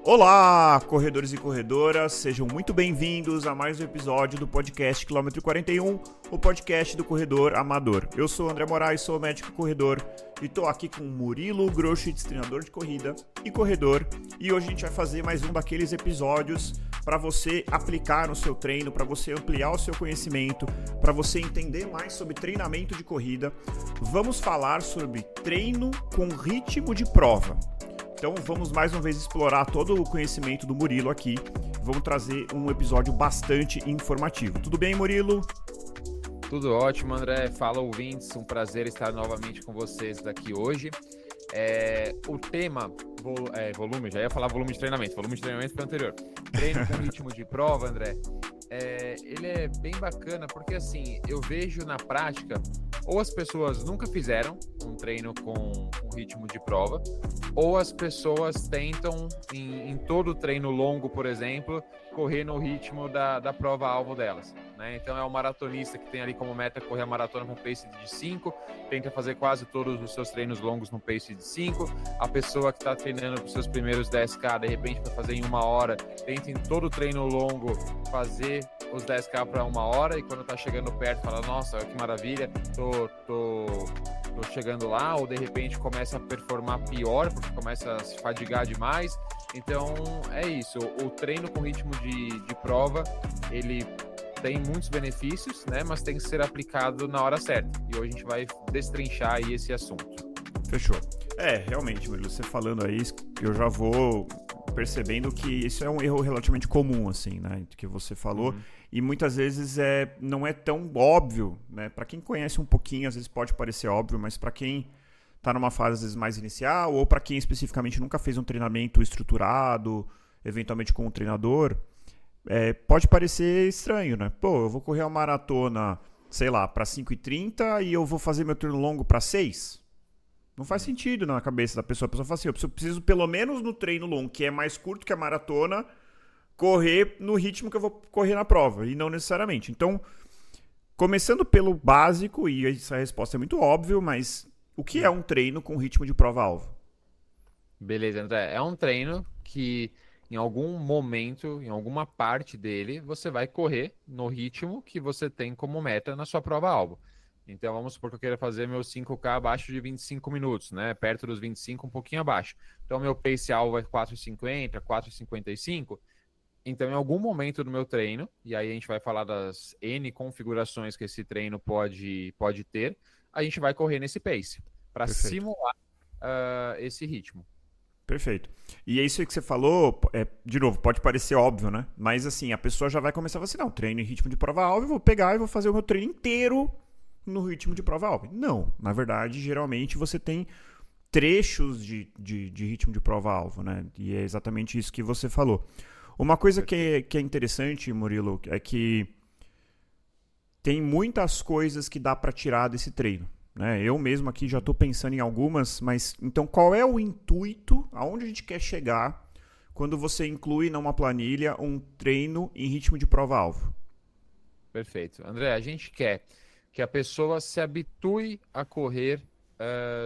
Olá, corredores e corredoras, sejam muito bem-vindos a mais um episódio do podcast Quilômetro 41, o podcast do corredor amador. Eu sou o André Moraes, sou médico corredor e estou aqui com Murilo Groschitz, treinador de corrida e corredor, e hoje a gente vai fazer mais um daqueles episódios para você aplicar no seu treino, para você ampliar o seu conhecimento, para você entender mais sobre treinamento de corrida. Vamos falar sobre treino com ritmo de prova. Então vamos mais uma vez explorar todo o conhecimento do Murilo aqui. Vamos trazer um episódio bastante informativo. Tudo bem, Murilo? Tudo ótimo, André. Fala, ouvintes. Um prazer estar novamente com vocês daqui hoje. O tema, volume, já ia falar volume de treinamento foi anterior. Treino com ritmo de prova, André. Ele é bem bacana porque, assim, eu vejo na prática, ou as pessoas nunca fizeram um treino com ritmo de prova, ou as pessoas tentam, em todo treino longo, por exemplo, correr no ritmo da prova-alvo delas, né? Então é o maratonista que tem ali como meta correr a maratona com pace de 5, tenta fazer quase todos os seus treinos longos no pace de 5. A pessoa que está treinando para os seus primeiros 10K, de repente, para fazer em 1 hora, tenta em todo treino longo fazer os 10K para 1 hora, e quando tá chegando perto fala, nossa, que maravilha, tô chegando lá, ou de repente começa a performar pior, porque começa a se fadigar demais. Então é isso, o treino com ritmo de prova, ele tem muitos benefícios, né, mas tem que ser aplicado na hora certa, e hoje a gente vai destrinchar aí esse assunto. Fechou. Realmente, Murilo, você falando aí, eu já vou percebendo que isso é um erro relativamente comum, assim, né, que você falou, e muitas vezes não é tão óbvio, né, para quem conhece um pouquinho, às vezes pode parecer óbvio, mas para quem tá numa fase às vezes mais inicial, ou para quem especificamente nunca fez um treinamento estruturado, eventualmente com um treinador, pode parecer estranho, né? Pô, eu vou correr uma maratona, sei lá, para 5h30 e eu vou fazer meu treino longo para 6. Não faz sentido na cabeça da pessoa. A pessoa fala assim, eu preciso pelo menos no treino longo, que é mais curto que a maratona, correr no ritmo que eu vou correr na prova, e não necessariamente. Então, começando pelo básico, e essa resposta é muito óbvia, mas o que é um treino com ritmo de prova-alvo? Beleza, André. É um treino que em algum momento, em alguma parte dele, você vai correr no ritmo que você tem como meta na sua prova-alvo. Então, vamos supor que eu queira fazer meu 5K abaixo de 25 minutos, né? Perto dos 25, um pouquinho abaixo. Então, meu pace-alvo é 4,50, 4,55. Então, em algum momento do meu treino, e aí a gente vai falar das N configurações que esse treino pode ter, a gente vai correr nesse pace, para simular esse ritmo. Perfeito. E é isso aí que você falou, de novo, pode parecer óbvio, né? Mas assim, a pessoa já vai começar a falar assim, não, treino em ritmo de prova-alvo, eu vou pegar e vou fazer o meu treino inteiro no ritmo de prova-alvo. Não, na verdade, geralmente você tem trechos de ritmo de prova-alvo, né? E é exatamente isso que você falou. Uma coisa que é interessante, Murilo, é que tem muitas coisas que dá para tirar desse treino, né? Eu mesmo aqui já estou pensando em algumas, mas então qual é o intuito, aonde a gente quer chegar quando você inclui numa planilha um treino em ritmo de prova-alvo? Perfeito. André, a gente quer que a pessoa se habitue a correr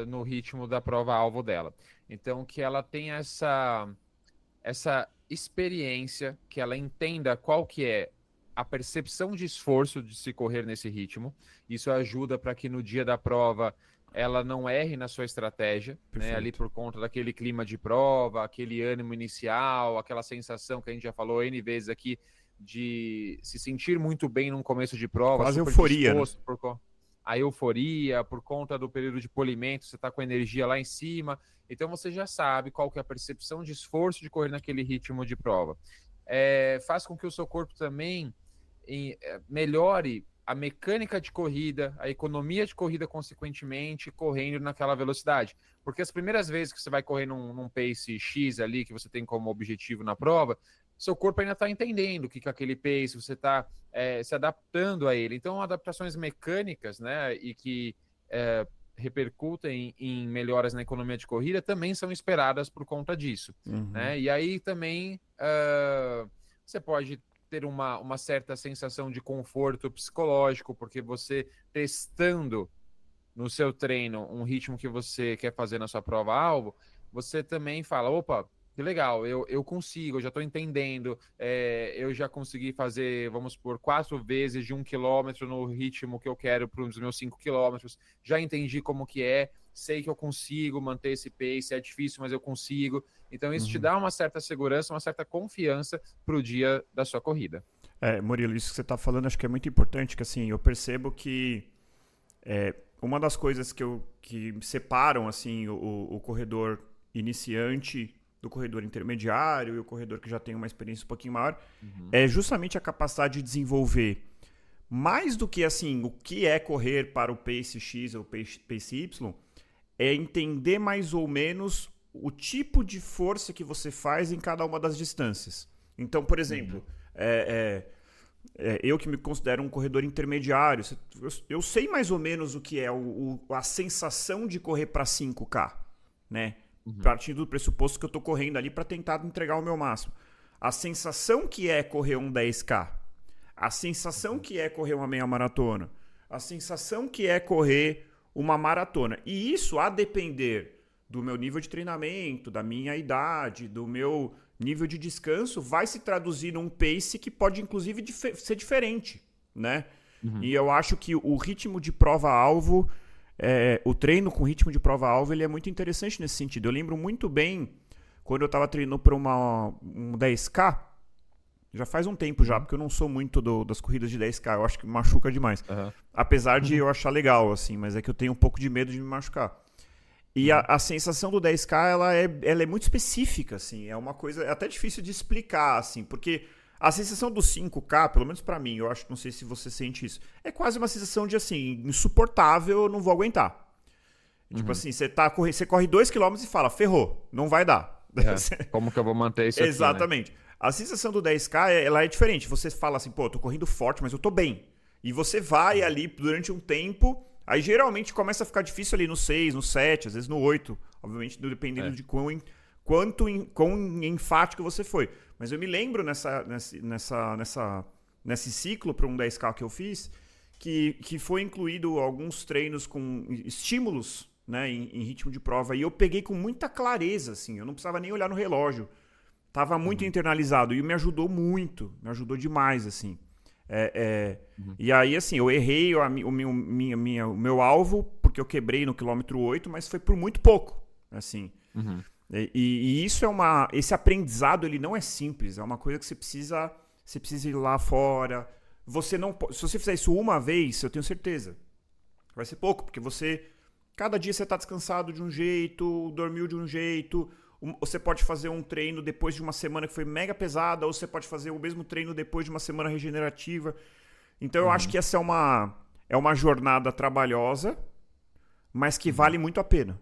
no ritmo da prova-alvo dela. Então, que ela tenha essa experiência, que ela entenda qual que é a percepção de esforço de se correr nesse ritmo. Isso ajuda para que no dia da prova ela não erre na sua estratégia, né? Ali por conta daquele clima de prova, aquele ânimo inicial, aquela sensação que a gente já falou N vezes aqui, de se sentir muito bem num começo de prova. Quase super euforia, né? A euforia, por conta do período de polimento, você está com a energia lá em cima, então você já sabe qual que é a percepção de esforço de correr naquele ritmo de prova. Faz com que o seu corpo também melhore a mecânica de corrida, a economia de corrida, consequentemente, correndo naquela velocidade. Porque as primeiras vezes que você vai correr num pace X ali, que você tem como objetivo na prova, seu corpo ainda está entendendo o que é aquele pace, você está se adaptando a ele. Então, adaptações mecânicas, né, e que repercutem em melhoras na economia de corrida também são esperadas por conta disso. Né? E aí também você pode ter uma certa sensação de conforto psicológico, porque você testando no seu treino um ritmo que você quer fazer na sua prova-alvo, você também fala, opa, Que legal, eu consigo, eu já estou entendendo. Eu já consegui fazer, vamos por 4 vezes de 1 quilômetro no ritmo que eu quero para os meus 5 quilômetros. Já entendi como que é, sei que eu consigo manter esse pace, é difícil, mas eu consigo. Então isso te dá uma certa segurança, uma certa confiança para o dia da sua corrida. Murilo, isso que você está falando acho que é muito importante, que assim, eu percebo que uma das coisas que separam assim, o corredor iniciante do corredor intermediário e o corredor que já tem uma experiência um pouquinho maior é justamente a capacidade de desenvolver mais do que assim o que é correr para o pace X ou pace Y, é entender mais ou menos o tipo de força que você faz em cada uma das distâncias. Então, por exemplo, eu que me considero um corredor intermediário, eu sei mais ou menos o que é a sensação de correr para 5K, né? Partindo do pressuposto que eu estou correndo ali para tentar entregar o meu máximo. A sensação que é correr um 10K, a sensação que é correr uma meia maratona, a sensação que é correr uma maratona. E isso, a depender do meu nível de treinamento, da minha idade, do meu nível de descanso, vai se traduzir num pace que pode, inclusive, ser diferente, né? E eu acho que o ritmo de prova-alvo, o treino com ritmo de prova-alvo, ele é muito interessante nesse sentido. Eu lembro muito bem quando eu estava treinando para um 10K, já faz um tempo já, porque eu não sou muito das corridas de 10K, eu acho que machuca demais. Apesar de eu achar legal, assim, mas é que eu tenho um pouco de medo de me machucar. E a sensação do 10K, ela é muito específica, assim, é uma coisa até difícil de explicar, assim, porque a sensação do 5K, pelo menos pra mim, eu acho, não sei se você sente isso, é quase uma sensação de, assim, insuportável, eu não vou aguentar. Tipo assim, você corre 2 km e fala, ferrou, não vai dar. Como que eu vou manter isso aqui, Exatamente. Né? A sensação do 10K, ela é diferente. Você fala assim, pô, eu tô correndo forte, mas eu tô bem. E você vai ali durante um tempo, aí geralmente começa a ficar difícil ali no 6, no 7, às vezes no 8, obviamente dependendo de quão enfático você foi. Mas eu me lembro nesse ciclo para um 10K que eu fiz, que foi incluído alguns treinos com estímulos, né, em ritmo de prova, e eu peguei com muita clareza, assim, eu não precisava nem olhar no relógio. Tava muito internalizado e me ajudou muito, me ajudou demais, assim. E aí, assim, eu errei o meu alvo, porque eu quebrei no quilômetro 8, mas foi por muito pouco, assim. E isso esse aprendizado, ele não é simples, é uma coisa que você precisa ir lá fora. Se você fizer isso uma vez, eu tenho certeza, vai ser pouco, porque cada dia você tá descansado de um jeito, dormiu de um jeito. Você pode fazer um treino depois de uma semana que foi mega pesada, ou você pode fazer o mesmo treino depois de uma semana regenerativa. Então eu acho que essa é uma jornada trabalhosa, mas que vale muito a pena.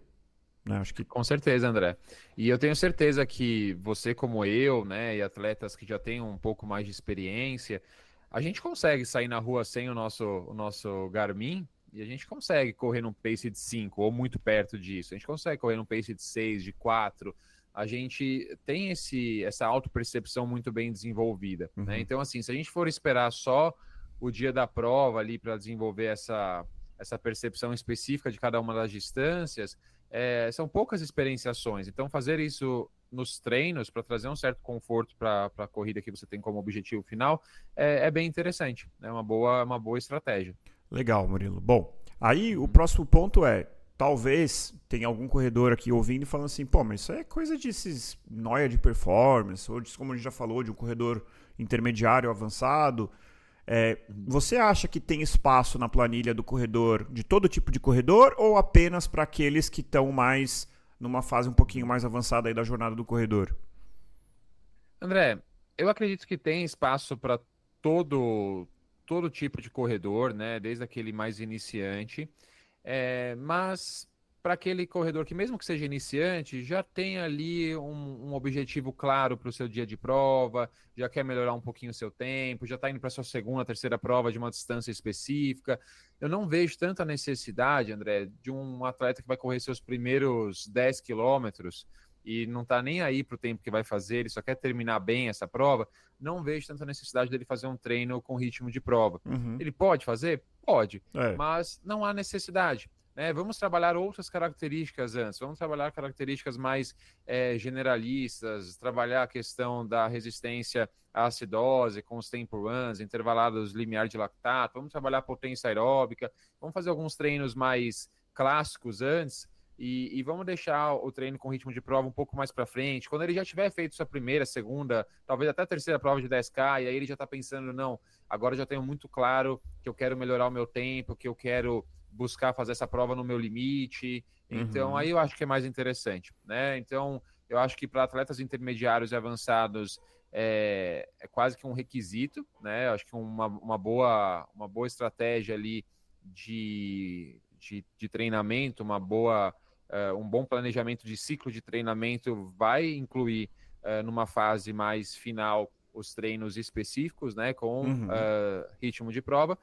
Né? Acho que... Com certeza, André. E eu tenho certeza que você, como eu, né, e atletas que já têm um pouco mais de experiência, a gente consegue sair na rua sem o nosso Garmin e a gente consegue correr num pace de 5 ou muito perto disso. A gente consegue correr num pace de 6, de 4. A gente tem essa autopercepção muito bem desenvolvida. Né? Então, assim, se a gente for esperar só o dia da prova ali para desenvolver essa percepção específica de cada uma das distâncias, são poucas experienciações. Então, fazer isso nos treinos para trazer um certo conforto para a corrida que você tem como objetivo final é bem interessante. É uma boa estratégia. Legal, Murilo. Bom, aí o próximo ponto talvez tenha algum corredor aqui ouvindo e falando assim, pô, mas isso é coisa desses noia de performance, ou como a gente já falou, de um corredor intermediário avançado. Você acha que tem espaço na planilha do corredor, de todo tipo de corredor, ou apenas para aqueles que estão mais numa fase um pouquinho mais avançada aí da jornada do corredor? André, eu acredito que tem espaço para todo tipo de corredor, né? Desde aquele mais iniciante, mas para aquele corredor que, mesmo que seja iniciante, já tem ali um objetivo claro para o seu dia de prova, já quer melhorar um pouquinho o seu tempo, já está indo para a sua segunda, terceira prova de uma distância específica. Eu não vejo tanta necessidade, André, de um atleta que vai correr seus primeiros 10 quilômetros e não está nem aí para o tempo que vai fazer, ele só quer terminar bem essa prova. Não vejo tanta necessidade dele fazer um treino com ritmo de prova. Ele pode fazer? Pode, mas não há necessidade. né? Vamos trabalhar outras características antes, vamos trabalhar características mais generalistas, trabalhar a questão da resistência à acidose com os tempo runs, intervalados limiar de lactato, vamos trabalhar potência aeróbica, vamos fazer alguns treinos mais clássicos antes e vamos deixar o treino com ritmo de prova um pouco mais para frente. Quando ele já tiver feito sua primeira, segunda, talvez até a terceira prova de 10K, e aí ele já está pensando, não, agora eu já tenho muito claro que eu quero melhorar o meu tempo, que eu quero buscar fazer essa prova no meu limite. Então, aí eu acho que é mais interessante, né? Então, eu acho que para atletas intermediários e avançados é quase que um requisito, né? Eu acho que uma boa estratégia ali de treinamento, um bom planejamento de ciclo de treinamento vai incluir numa fase mais final os treinos específicos, né? Com ritmo de prova.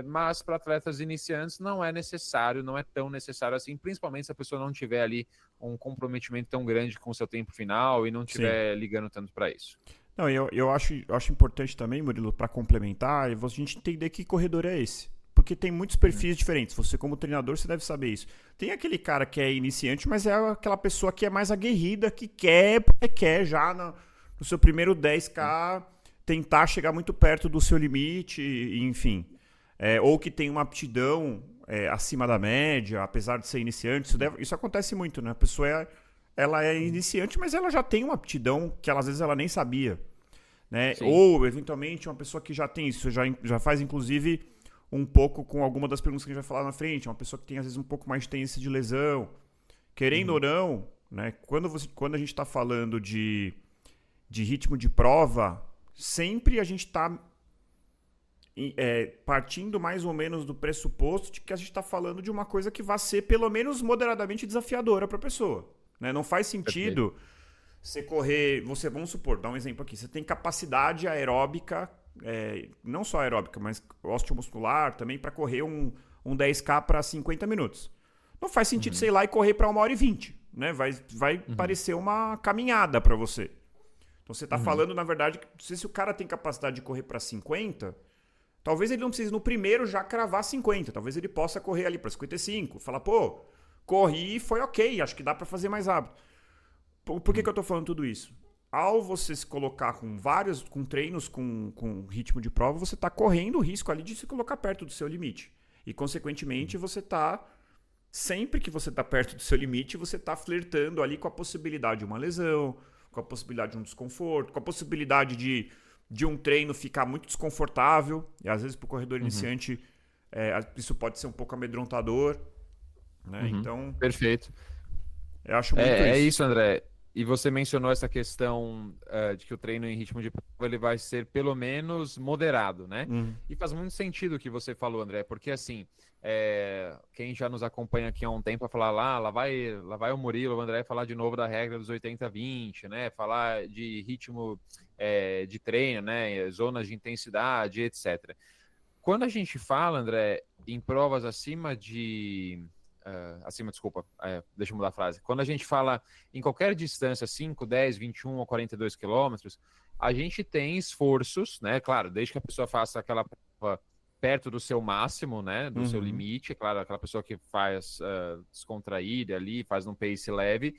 Mas para atletas iniciantes não é necessário, não é tão necessário assim, principalmente se a pessoa não tiver ali um comprometimento tão grande com o seu tempo final e não estiver ligando tanto para isso. Não, eu acho importante também, Murilo, para complementar, a gente entender que corredor é esse. Porque tem muitos perfis diferentes. Você, como treinador, você deve saber isso. Tem aquele cara que é iniciante, mas é aquela pessoa que é mais aguerrida, que porque quer já no seu primeiro 10K tentar chegar muito perto do seu limite, enfim. Ou que tem uma aptidão acima da média, apesar de ser iniciante. Isso acontece muito, né? A pessoa ela é iniciante, mas ela já tem uma aptidão que às vezes ela nem sabia. Né? Ou, eventualmente, uma pessoa que já tem isso, já faz, inclusive, um pouco com alguma das perguntas que a gente vai falar na frente. Uma pessoa que tem, às vezes, um pouco mais de tendência de lesão. Querendo ou não, né? Quando a gente está falando de ritmo de prova, sempre a gente está partindo mais ou menos do pressuposto de que a gente está falando de uma coisa que vai ser pelo menos moderadamente desafiadora para a pessoa. Né? Não faz sentido você correr... Vamos supor, dar um exemplo aqui. Você tem capacidade aeróbica, não só aeróbica, mas osteomuscular também, para correr um 10K para 50 minutos. Não faz sentido você ir lá e correr para 1h20. Né? Vai parecer uma caminhada para você. Então você está falando, na verdade, que se o cara tem capacidade de correr para 50, talvez ele não precise no primeiro já cravar 50. Talvez ele possa correr ali para 55. Falar, pô, corri e foi ok, acho que dá para fazer mais rápido. Por que eu estou falando tudo isso? Ao você se colocar com treinos com ritmo de prova, você está correndo o risco ali de se colocar perto do seu limite. E, consequentemente, você está... Sempre que você está perto do seu limite, você está flertando ali com a possibilidade de uma lesão, com a possibilidade de um desconforto, com a possibilidade de um treino ficar muito desconfortável. E às vezes para o corredor iniciante isso pode ser um pouco amedrontador. Né? Então, perfeito. Eu acho muito É isso, André. E você mencionou essa questão de que o treino em ritmo de prova ele vai ser pelo menos moderado, né? E faz muito sentido o que você falou, André, porque assim, quem já nos acompanha aqui há um tempo vai falar lá vai o Murilo, o André falar de novo da regra dos 80-20, né? Falar de ritmo de treino, né? Zonas de intensidade, etc. Quando a gente fala, André, em provas deixa eu mudar a frase. Quando a gente fala em qualquer distância, 5, 10, 21 ou 42 quilômetros, a gente tem esforços, né? Claro, desde que a pessoa faça aquela prova perto do seu máximo, né? Do seu limite, claro, aquela pessoa que faz descontraída ali, faz num pace leve,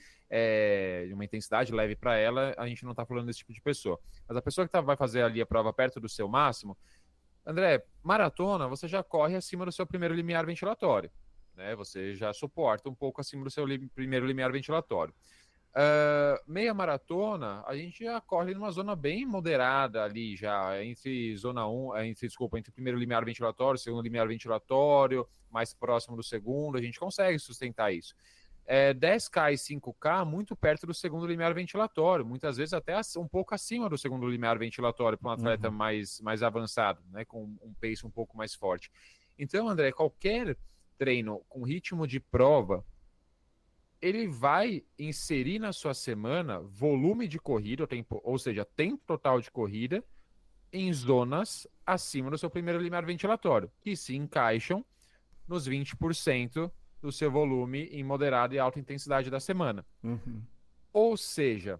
uma intensidade leve para ela, a gente não está falando desse tipo de pessoa. Mas a pessoa que vai fazer ali a prova perto do seu máximo, André, maratona, você já corre acima do seu primeiro limiar ventilatório. Né, você já suporta um pouco acima do seu primeiro limiar ventilatório. Meia maratona, a gente já corre numa zona bem moderada ali, já entre zona 1, entre o primeiro limiar ventilatório, segundo limiar ventilatório, mais próximo do segundo, a gente consegue sustentar isso. 10K e 5K muito perto do segundo limiar ventilatório, muitas vezes até um pouco acima do segundo limiar ventilatório para um atleta mais avançado, né, com um pace um pouco mais forte. Então, André, qualquer treino com ritmo de prova, ele vai inserir na sua semana volume de corrida, ou seja, tempo total de corrida, em zonas acima do seu primeiro limiar ventilatório, que se encaixam nos 20% do seu volume em moderada e alta intensidade da semana. Ou seja,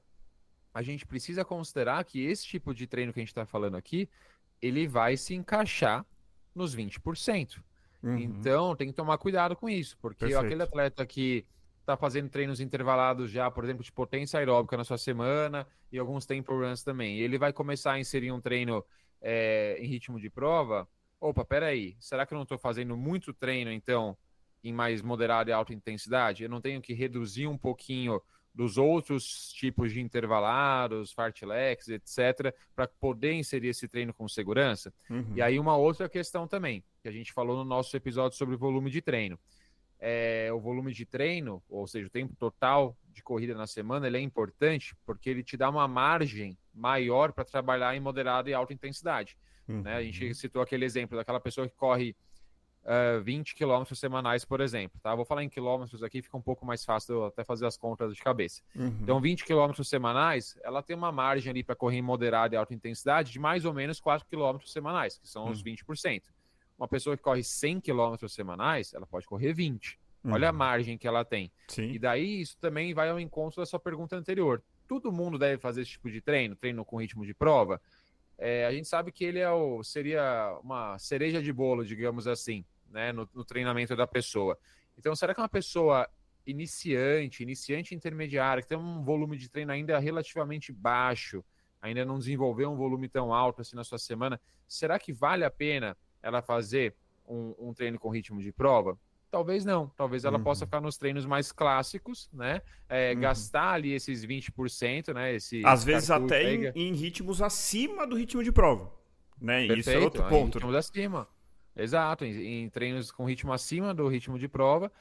a gente precisa considerar que esse tipo de treino que a gente está falando aqui, ele vai se encaixar nos 20%. Uhum. Então, tem que tomar cuidado com isso, porque Perfeito. aquele atleta que está fazendo treinos intervalados já, por exemplo, de potência aeróbica na sua semana e alguns tempo runs também, ele vai começar a inserir um treino em ritmo de prova. Opa, peraí, será que eu não estou fazendo muito treino, então, em mais moderada e alta intensidade? Eu não tenho que reduzir um pouquinho dos outros tipos de intervalados, fartleks, etc., para poder inserir esse treino com segurança? Uhum. E aí uma outra questão também, que a gente falou no nosso episódio sobre volume de treino. O volume de treino, ou seja, o tempo total de corrida na semana, ele é importante porque ele te dá uma margem maior para trabalhar em moderada e alta intensidade. Uhum. Né? A gente citou aquele exemplo daquela pessoa que corre 20 quilômetros semanais, por exemplo. Tá? Vou falar em quilômetros aqui, fica um pouco mais fácil eu até fazer as contas de cabeça. Uhum. Então, 20 quilômetros semanais, ela tem uma margem ali para correr em moderada e alta intensidade de mais ou menos 4 quilômetros semanais, que são os 20%. Uma pessoa que corre 100 quilômetros semanais, ela pode correr 20. Olha a margem que ela tem. Sim. E daí isso também vai ao encontro da sua pergunta anterior. Todo mundo deve fazer esse tipo de treino com ritmo de prova? A gente sabe que ele seria uma cereja de bolo, digamos assim, né, no treinamento da pessoa. Então, será que uma pessoa iniciante intermediária, que tem um volume de treino ainda relativamente baixo, ainda não desenvolveu um volume tão alto assim na sua semana, será que vale a pena ela fazer um treino com ritmo de prova? Talvez não. Talvez ela possa ficar nos treinos mais clássicos, né? Gastar ali esses 20%, né? Às vezes até em ritmos acima do ritmo de prova, né? Perfeito, isso é outro ponto. Em ritmos acima. Exato, em treinos com ritmo acima do ritmo de prova,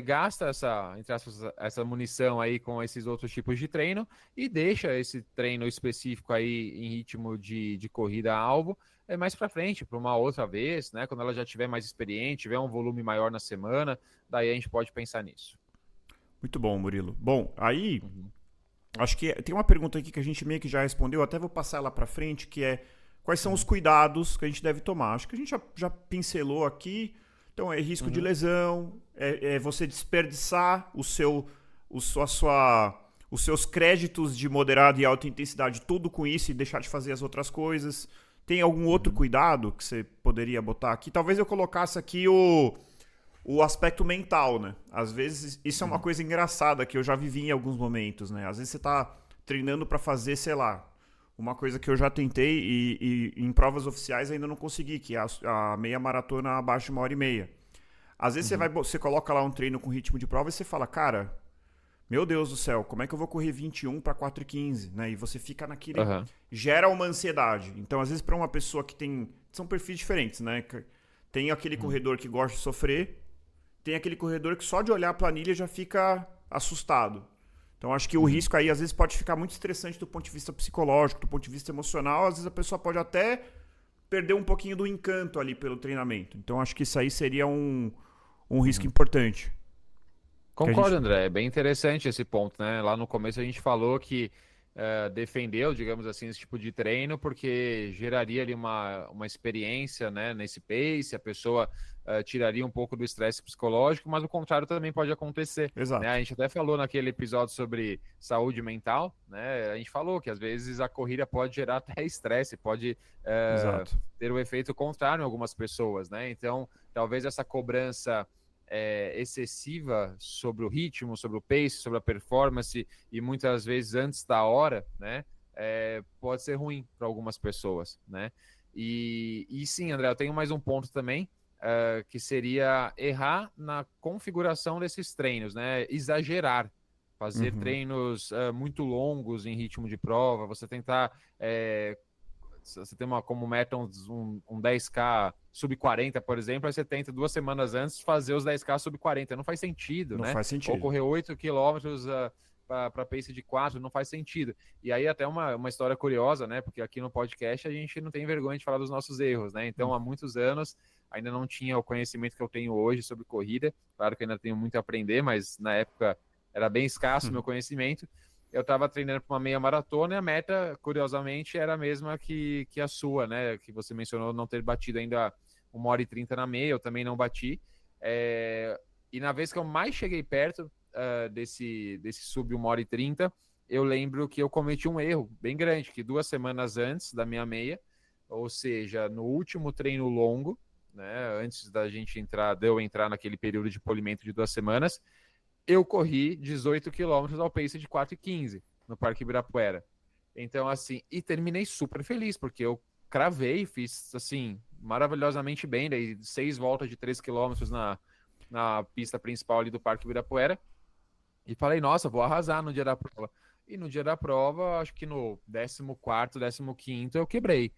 gasta essa munição aí com esses outros tipos de treino e deixa esse treino específico aí em ritmo de corrida-alvo mais para frente, para uma outra vez, né? Quando ela já tiver mais experiente, tiver um volume maior na semana, daí a gente pode pensar nisso. Muito bom, Murilo. Bom, aí, acho que tem uma pergunta aqui que a gente meio que já respondeu, até vou passar ela para frente, que é quais são os cuidados que a gente deve tomar? Acho que a gente já pincelou aqui. Então, é risco de lesão, é você desperdiçar os seus créditos de moderada e alta intensidade, tudo com isso e deixar de fazer as outras coisas. Tem algum outro cuidado que você poderia botar aqui? Talvez eu colocasse aqui o aspecto mental, né? Às vezes, isso é uma coisa engraçada que eu já vivi em alguns momentos, né? Às vezes você tá treinando para fazer, sei lá, uma coisa que eu já tentei e em provas oficiais ainda não consegui, que é a meia maratona abaixo de 1h30. Às vezes você coloca lá um treino com ritmo de prova e você fala, cara, meu Deus do céu, como é que eu vou correr 21 para 4h15, né? E você fica naquele... Gera uma ansiedade. Então, às vezes, para uma pessoa que tem... São perfis diferentes, né? Tem aquele corredor que gosta de sofrer, tem aquele corredor que só de olhar a planilha já fica assustado. Então, acho que o risco aí, às vezes, pode ficar muito estressante do ponto de vista psicológico, do ponto de vista emocional. Às vezes, a pessoa pode até perder um pouquinho do encanto ali pelo treinamento. Então, acho que isso aí seria um risco importante. Concordo, André. É bem interessante esse ponto, né? Lá no começo a gente falou que defendeu, digamos assim, esse tipo de treino porque geraria ali uma experiência, né, nesse pace, a pessoa tiraria um pouco do estresse psicológico, mas o contrário também pode acontecer. Exato. Né? A gente até falou naquele episódio sobre saúde mental, né? A gente falou que às vezes a corrida pode gerar até estresse, pode ter o efeito contrário em algumas pessoas, né? Então, talvez essa cobrança excessiva sobre o ritmo, sobre o pace, sobre a performance e muitas vezes antes da hora, né, pode ser ruim para algumas pessoas, né? E sim, André, eu tenho mais um ponto também, que seria errar na configuração desses treinos, né? Exagerar, fazer treinos muito longos em ritmo de prova, você tentar você tem como meta um 10K sub 40, por exemplo, aí você tenta 2 semanas antes fazer os 10K sub 40. Não faz sentido, né? Não faz sentido. Ou correr 8 quilômetros para pace de 4, não faz sentido. E aí até uma história curiosa, né? Porque aqui no podcast a gente não tem vergonha de falar dos nossos erros, né? Então, há muitos anos, ainda não tinha o conhecimento que eu tenho hoje sobre corrida. Claro que ainda tenho muito a aprender, mas na época era bem escasso o meu conhecimento. Eu estava treinando para uma meia maratona e a meta, curiosamente, era a mesma que a sua, né? Que você mencionou não ter batido ainda 1h30 na meia, eu também não bati. E na vez que eu mais cheguei perto desse sub 1h30, eu lembro que eu cometi um erro bem grande, que 2 semanas antes da minha meia, ou seja, no último treino longo, né, antes da gente de eu entrar naquele período de polimento de 2 semanas, eu corri 18 quilômetros ao pace de 4:15 no Parque Ibirapuera. Então, assim, e terminei super feliz, porque eu cravei, fiz, assim, maravilhosamente bem, daí 6 voltas de 3 quilômetros na pista principal ali do Parque Ibirapuera, e falei, nossa, vou arrasar no dia da prova. E no dia da prova, acho que no 14º, 15º, eu quebrei.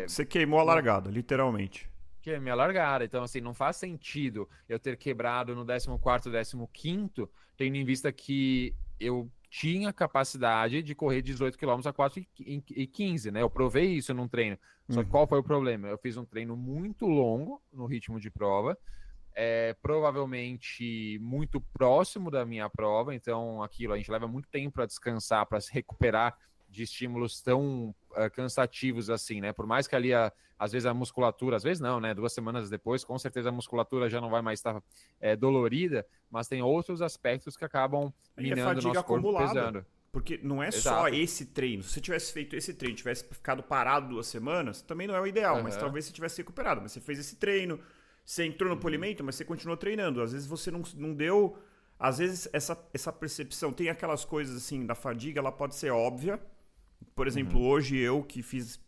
Você queimou a largada, literalmente. Que é minha largada. Então, assim, não faz sentido eu ter quebrado no 14º, 15º, tendo em vista que eu tinha capacidade de correr 18 km a 4:15, né? Eu provei isso num treino. Só que qual foi o problema? Eu fiz um treino muito longo no ritmo de prova, provavelmente muito próximo da minha prova, então aquilo, a gente leva muito tempo para descansar, para se recuperar de estímulos tão cansativos assim, né? Por mais que ali, às vezes a musculatura, às vezes não, né? 2 semanas depois, com certeza a musculatura já não vai mais estar dolorida, mas tem outros aspectos que acabam minando o nosso corpo, pesando. Porque não é só esse treino. Se você tivesse feito esse treino, tivesse ficado parado 2 semanas, também não é o ideal, mas talvez você tivesse recuperado. Mas você fez esse treino, você entrou no polimento, mas você continuou treinando. Às vezes você não deu... Às vezes essa percepção, tem aquelas coisas assim da fadiga, ela pode ser óbvia. Por exemplo, hoje eu que fiz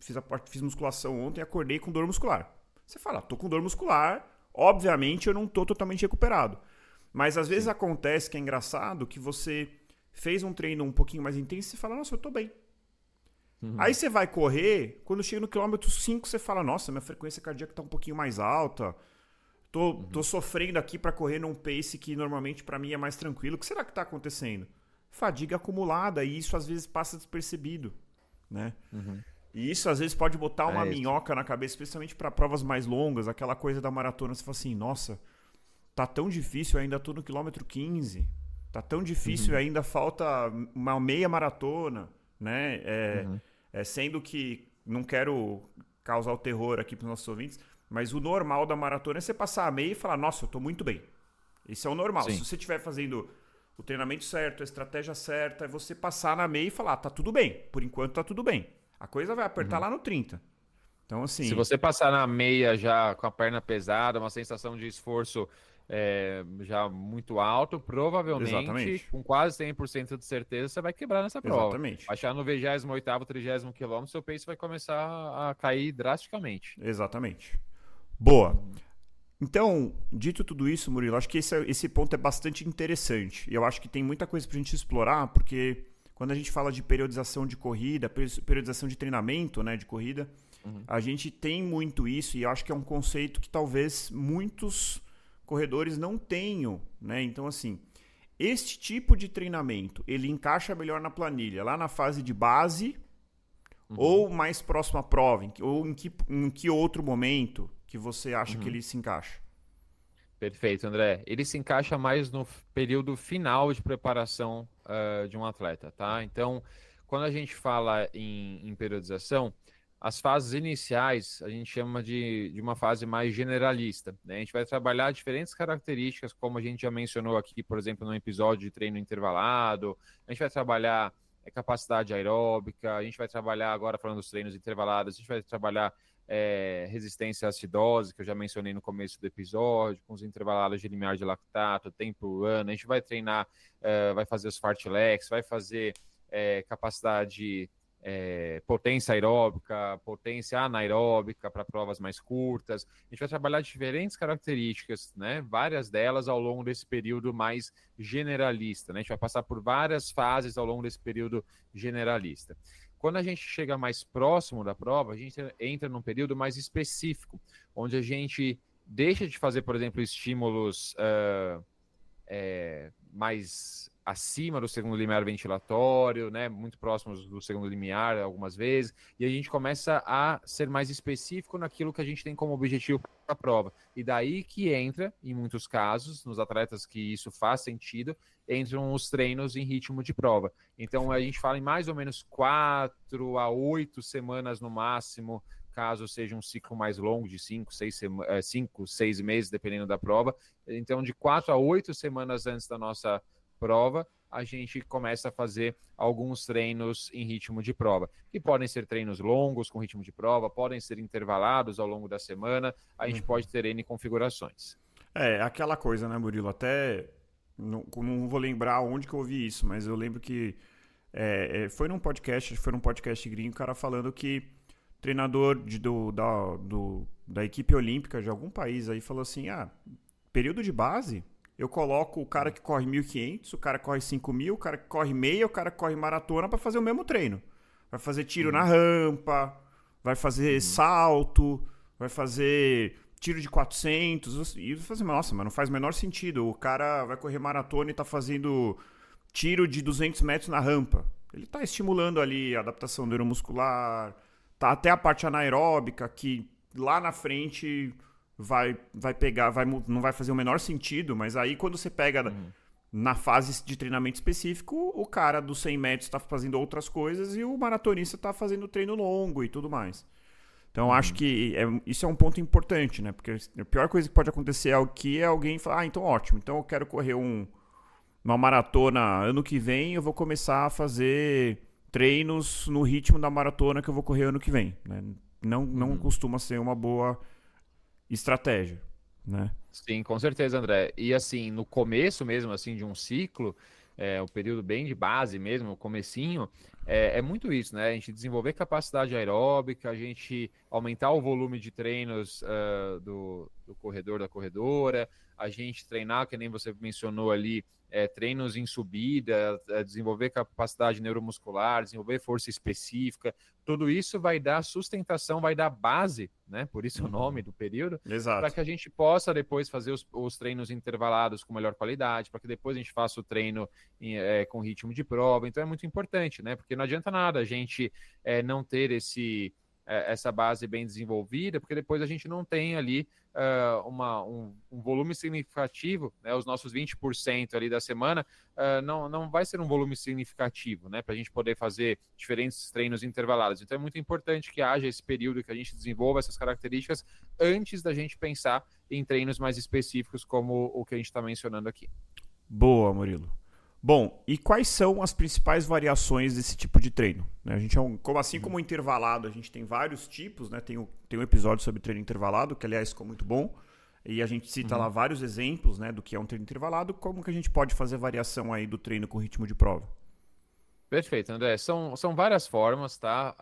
musculação ontem, acordei com dor muscular. Você fala, tô com dor muscular, obviamente eu não tô totalmente recuperado. Mas às vezes acontece que é engraçado que você fez um treino um pouquinho mais intenso e você fala, nossa, eu tô bem. Aí você vai correr, quando chega no quilômetro 5, você fala, nossa, minha frequência cardíaca tá um pouquinho mais alta. Tô sofrendo aqui para correr num pace que normalmente para mim é mais tranquilo. O que será que tá acontecendo? Fadiga acumulada, e isso às vezes passa despercebido, né? E isso às vezes pode botar uma minhoca na cabeça, especialmente para provas mais longas, aquela coisa da maratona, você fala assim, nossa, tá tão difícil, eu ainda tô no quilômetro 15, tá tão difícil, ainda falta uma meia maratona, né? Sendo que, não quero causar o terror aqui pros nossos ouvintes, mas o normal da maratona é você passar a meia e falar, nossa, eu tô muito bem. Isso é o normal. Sim. Se você estiver fazendo o treinamento certo, a estratégia certa, é você passar na meia e falar, tá tudo bem. Por enquanto tá tudo bem. A coisa vai apertar lá no 30. Então, assim... Se você passar na meia já com a perna pesada, uma sensação de esforço já muito alto, provavelmente, Exatamente. com quase 100% de certeza, você vai quebrar nessa prova. Exatamente. Achar no 28º, 30º quilômetro, seu pace vai começar a cair drasticamente. Exatamente. Boa. Então, dito tudo isso, Murilo, acho que esse ponto é bastante interessante. E eu acho que tem muita coisa pra gente explorar, porque quando a gente fala de periodização de corrida, periodização de treinamento, né, de corrida, a gente tem muito isso, e eu acho que é um conceito que talvez muitos corredores não tenham, né? Então, assim, este tipo de treinamento, ele encaixa melhor na planilha, lá na fase de base, ou mais próximo à prova, ou em que outro momento que você acha que ele se encaixa? Perfeito, André. Ele se encaixa mais no período final de preparação de um atleta, tá? Então, quando a gente fala em periodização, as fases iniciais a gente chama de uma fase mais generalista, né? A gente vai trabalhar diferentes características, como a gente já mencionou aqui, por exemplo, no episódio de treino intervalado. A gente vai trabalhar capacidade aeróbica, a gente vai trabalhar, agora falando dos treinos intervalados, a gente vai trabalhar resistência à acidose, que eu já mencionei no começo do episódio, com os intervalados de limiar de lactato, tempo ano. A gente vai treinar, vai fazer os fartleks, vai fazer capacidade, potência aeróbica, potência anaeróbica para provas mais curtas. A gente vai trabalhar diferentes características, né? Várias delas ao longo desse período mais generalista, né? A gente vai passar por várias fases ao longo desse período generalista. Quando a gente chega mais próximo da prova, a gente entra num período mais específico, onde a gente deixa de fazer, por exemplo, estímulos mais acima do segundo limiar ventilatório, né, muito próximos do segundo limiar algumas vezes, e a gente começa a ser mais específico naquilo que a gente tem como objetivo para a prova. E daí que entra, em muitos casos, nos atletas que isso faz sentido, entram os treinos em ritmo de prova. Então a gente fala em mais ou menos 4 a 8 semanas no máximo, caso seja um ciclo mais longo, de 5, 6 meses, dependendo da prova. Então, de 4 a 8 semanas antes da nossa prova, a gente começa a fazer alguns treinos em ritmo de prova, que podem ser treinos longos com ritmo de prova, podem ser intervalados ao longo da semana, a gente pode ter N configurações. Aquela coisa, né, Murilo? Até não vou lembrar onde que eu ouvi isso, mas eu lembro que foi num podcast gringo, o cara falando que treinador da equipe olímpica de algum país aí falou assim, período de base, eu coloco o cara que corre 1.500, o cara que corre 5.000, o cara que corre meia, o cara que corre maratona para fazer o mesmo treino. Vai fazer tiro na rampa, vai fazer salto, vai fazer tiro de 400, e você fala assim, nossa, mas não faz o menor sentido. O cara vai correr maratona e tá fazendo tiro de 200 metros na rampa. Ele tá estimulando ali a adaptação neuromuscular, tá até a parte anaeróbica, que lá na frente vai pegar, não vai fazer o menor sentido, mas aí quando você pega na fase de treinamento específico, o cara dos 100 metros está fazendo outras coisas e o maratonista está fazendo treino longo e tudo mais. Então, acho que isso é um ponto importante, né? Porque a pior coisa que pode acontecer é alguém falar, então ótimo, então eu quero correr uma maratona ano que vem, eu vou começar a fazer treinos no ritmo da maratona que eu vou correr ano que vem, né? Não costuma ser uma boa estratégia, né? Sim, com certeza, André. E assim, no começo mesmo assim de um ciclo, o período bem de base mesmo, o comecinho, é muito isso, né? A gente desenvolver capacidade aeróbica, a gente aumentar o volume de treinos do corredor, da corredora, a gente treinar, que nem você mencionou ali, treinos em subida, desenvolver capacidade neuromuscular, desenvolver força específica, tudo isso vai dar sustentação, vai dar base, né? Por isso o nome do período, para que a gente possa depois fazer os treinos intervalados com melhor qualidade, para que depois a gente faça o treino com ritmo de prova. Então é muito importante, né? Porque não adianta nada a gente não ter essa base bem desenvolvida, porque depois a gente não tem ali um volume significativo, né? Os nossos 20% ali da semana não vai ser um volume significativo, né? Para a gente poder fazer diferentes treinos intervalados. Então é muito importante que haja esse período que a gente desenvolva essas características antes da gente pensar em treinos mais específicos como o que a gente está mencionando aqui. Boa, Murilo. Bom, e quais são as principais variações desse tipo de treino? A gente como o intervalado, a gente tem vários tipos, né? Tem um episódio sobre treino intervalado, que aliás ficou muito bom, e a gente cita lá vários exemplos, né, do que é um treino intervalado. Como que a gente pode fazer variação aí do treino com ritmo de prova? Perfeito, André. São várias formas, tá?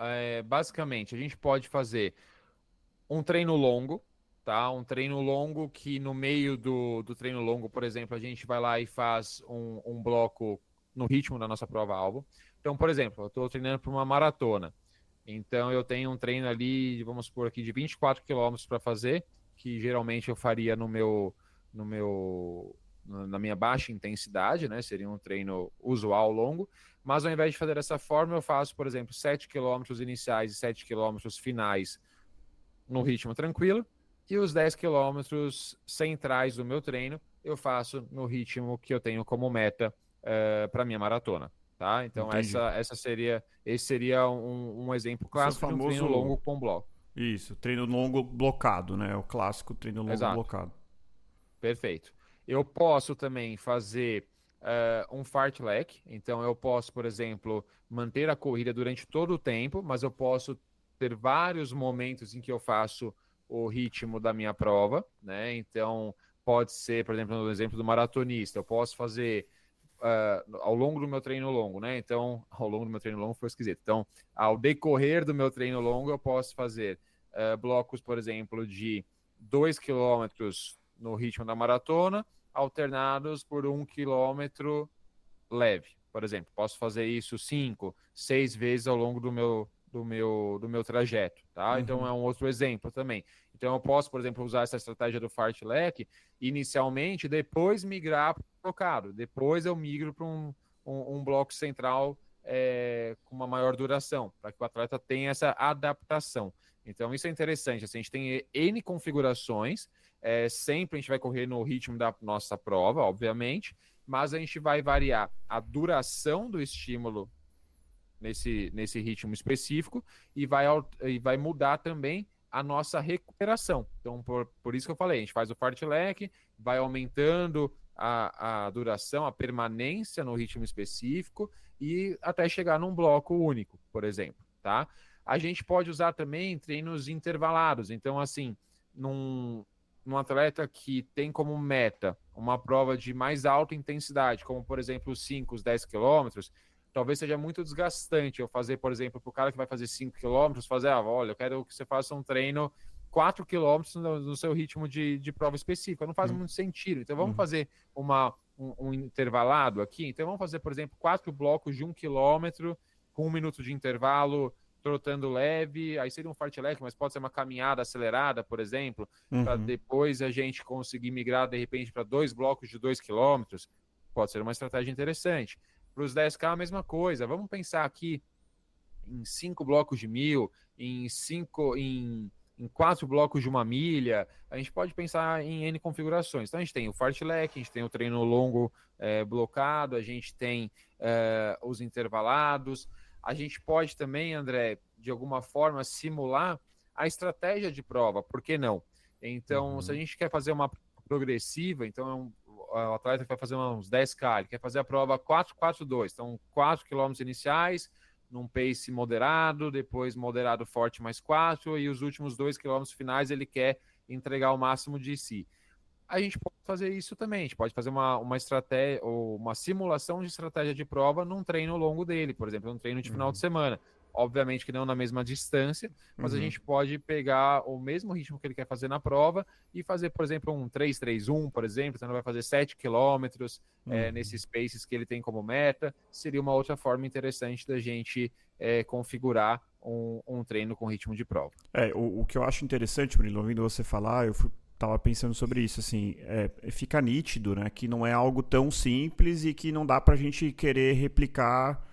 Basicamente, a gente pode fazer um treino longo, tá? Um treino longo que no meio do treino longo, por exemplo, a gente vai lá e faz um bloco no ritmo da nossa prova-alvo. Então, por exemplo, eu estou treinando para uma maratona. Então, eu tenho um treino ali, vamos supor aqui, de 24 quilômetros para fazer, que geralmente eu faria na minha baixa intensidade, né? Seria um treino usual longo. Mas ao invés de fazer dessa forma, eu faço, por exemplo, 7 quilômetros iniciais e 7 quilômetros finais no ritmo tranquilo. E os 10 quilômetros centrais do meu treino eu faço no ritmo que eu tenho como meta para minha maratona, tá? Então esse seria um exemplo clássico de um treino longo com bloco. Isso, treino longo blocado, né? O clássico treino longo blocado. Perfeito. Eu posso também fazer um fartlek, então eu posso, por exemplo, manter a corrida durante todo o tempo, mas eu posso ter vários momentos em que eu faço o ritmo da minha prova, né? Então, pode ser, por exemplo, no exemplo do maratonista, eu posso fazer ao longo do meu treino longo, né? Então, ao longo do meu treino longo foi esquisito. Então, ao decorrer do meu treino longo, eu posso fazer blocos, por exemplo, de 2 quilômetros no ritmo da maratona, alternados por 1 quilômetro leve, por exemplo. Posso fazer isso 5, 6 vezes ao longo do meu trajeto, tá? Então é um outro exemplo também. Então eu posso, por exemplo, usar essa estratégia do fartlek inicialmente, depois migrar para o blocado, depois eu migro para um bloco central com uma maior duração, para que o atleta tenha essa adaptação. Então isso é interessante, assim, a gente tem N configurações, sempre a gente vai correr no ritmo da nossa prova, obviamente, mas a gente vai variar a duração do estímulo nesse ritmo específico e vai mudar também a nossa recuperação. Então, por isso que eu falei, a gente faz o fartlek, vai aumentando a duração, a permanência no ritmo específico e até chegar num bloco único, por exemplo, tá? A gente pode usar também treinos intervalados. Então, assim, num atleta que tem como meta uma prova de mais alta intensidade, como, por exemplo, os 5, os 10 quilômetros, talvez seja muito desgastante eu fazer, por exemplo, para o cara que vai fazer 5 quilômetros, fazer, olha, eu quero que você faça um treino 4 quilômetros no seu ritmo de prova específica. Não faz muito sentido. Então, vamos fazer um intervalado aqui. Então, vamos fazer, por exemplo, 4 blocos de 1 quilômetro, com 1 minuto de intervalo, trotando leve. Aí seria um fartlek, mas pode ser uma caminhada acelerada, por exemplo, para depois a gente conseguir migrar, de repente, para 2 blocos de 2 quilômetros. Pode ser uma estratégia interessante. Para os 10K, a mesma coisa. Vamos pensar aqui em 5 blocos de 1.000, em 4 blocos de 1 milha. A gente pode pensar em N configurações. Então, a gente tem o fartlek, a gente tem o treino longo blocado, a gente tem os intervalados. A gente pode também, André, de alguma forma, simular a estratégia de prova, por que não? Então, se a gente quer fazer uma progressiva, então o atleta que vai fazer uns 10K, ele quer fazer a prova 4-4-2, então 4 quilômetros iniciais, num pace moderado, depois moderado forte mais 4, e os últimos 2 quilômetros finais ele quer entregar o máximo de si. A gente pode fazer isso também, a gente pode fazer uma estratégia, ou uma simulação de estratégia de prova num treino longo dele, por exemplo, um treino de final de semana. Obviamente que não na mesma distância, mas a gente pode pegar o mesmo ritmo que ele quer fazer na prova e fazer, por exemplo, um 3-3-1, por exemplo, então ele vai fazer 7 quilômetros nesses paces que ele tem como meta. Seria uma outra forma interessante da gente configurar um treino com ritmo de prova. O que eu acho interessante, Murilo, ouvindo você falar, tava pensando sobre isso, assim, fica nítido, né, que não é algo tão simples e que não dá pra gente querer replicar.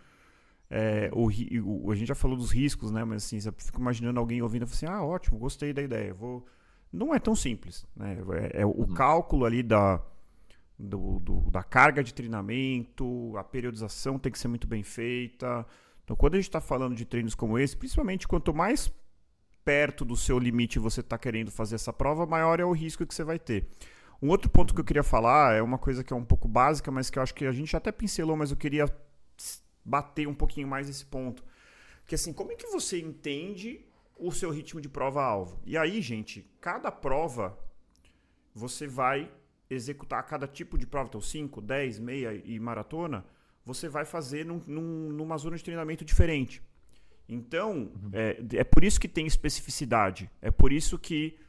A gente já falou dos riscos, né? Mas assim, eu fico imaginando alguém ouvindo e falando assim, ótimo, gostei da ideia. Não é tão simples, né? O cálculo ali da carga de treinamento, a periodização tem que ser muito bem feita. Então, quando a gente está falando de treinos como esse, principalmente quanto mais perto do seu limite você está querendo fazer essa prova, maior é o risco que você vai ter. Um outro ponto que eu queria falar é uma coisa que é um pouco básica, mas que eu acho que a gente até pincelou, mas eu queria bater um pouquinho mais esse ponto. Que assim, como é que você entende o seu ritmo de prova-alvo? E aí, gente, cada prova você vai executar cada tipo de prova, então 5, 10, meia e maratona, você vai fazer numa zona de treinamento diferente. Então, é por isso que tem especificidade. É por isso que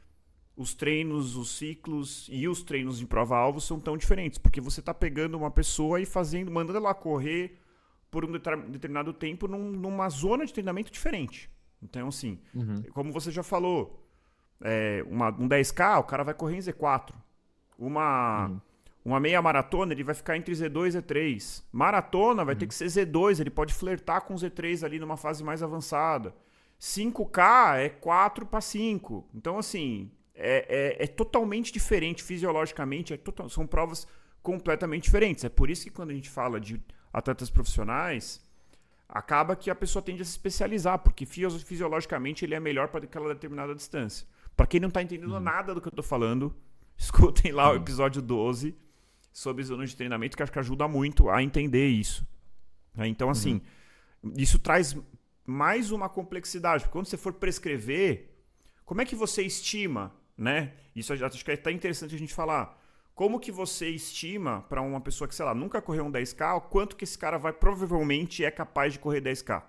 os treinos, os ciclos e os treinos de prova-alvo são tão diferentes. Porque você está pegando uma pessoa e mandando ela correr por um determinado tempo numa zona de treinamento diferente. Então, assim, como você já falou, um 10K, o cara vai correr em Z4. Uma meia maratona, ele vai ficar entre Z2 e Z3. Maratona vai ter que ser Z2, ele pode flertar com Z3 ali numa fase mais avançada. 5K é 4 para 5. Então, assim, é totalmente diferente fisiologicamente, são provas completamente diferentes. É por isso que quando a gente fala de atletas profissionais, acaba que a pessoa tende a se especializar, porque fisiologicamente ele é melhor para aquela determinada distância. Para quem não está entendendo nada do que eu estou falando, escutem lá o episódio 12 sobre zonas de treinamento, que acho que ajuda muito a entender isso. Então, assim, isso traz mais uma complexidade, porque quando você for prescrever, como é que você estima, né? Isso acho que é até interessante a gente falar. Como que você estima para uma pessoa que, sei lá, nunca correu um 10K, o quanto que esse cara provavelmente é capaz de correr 10K?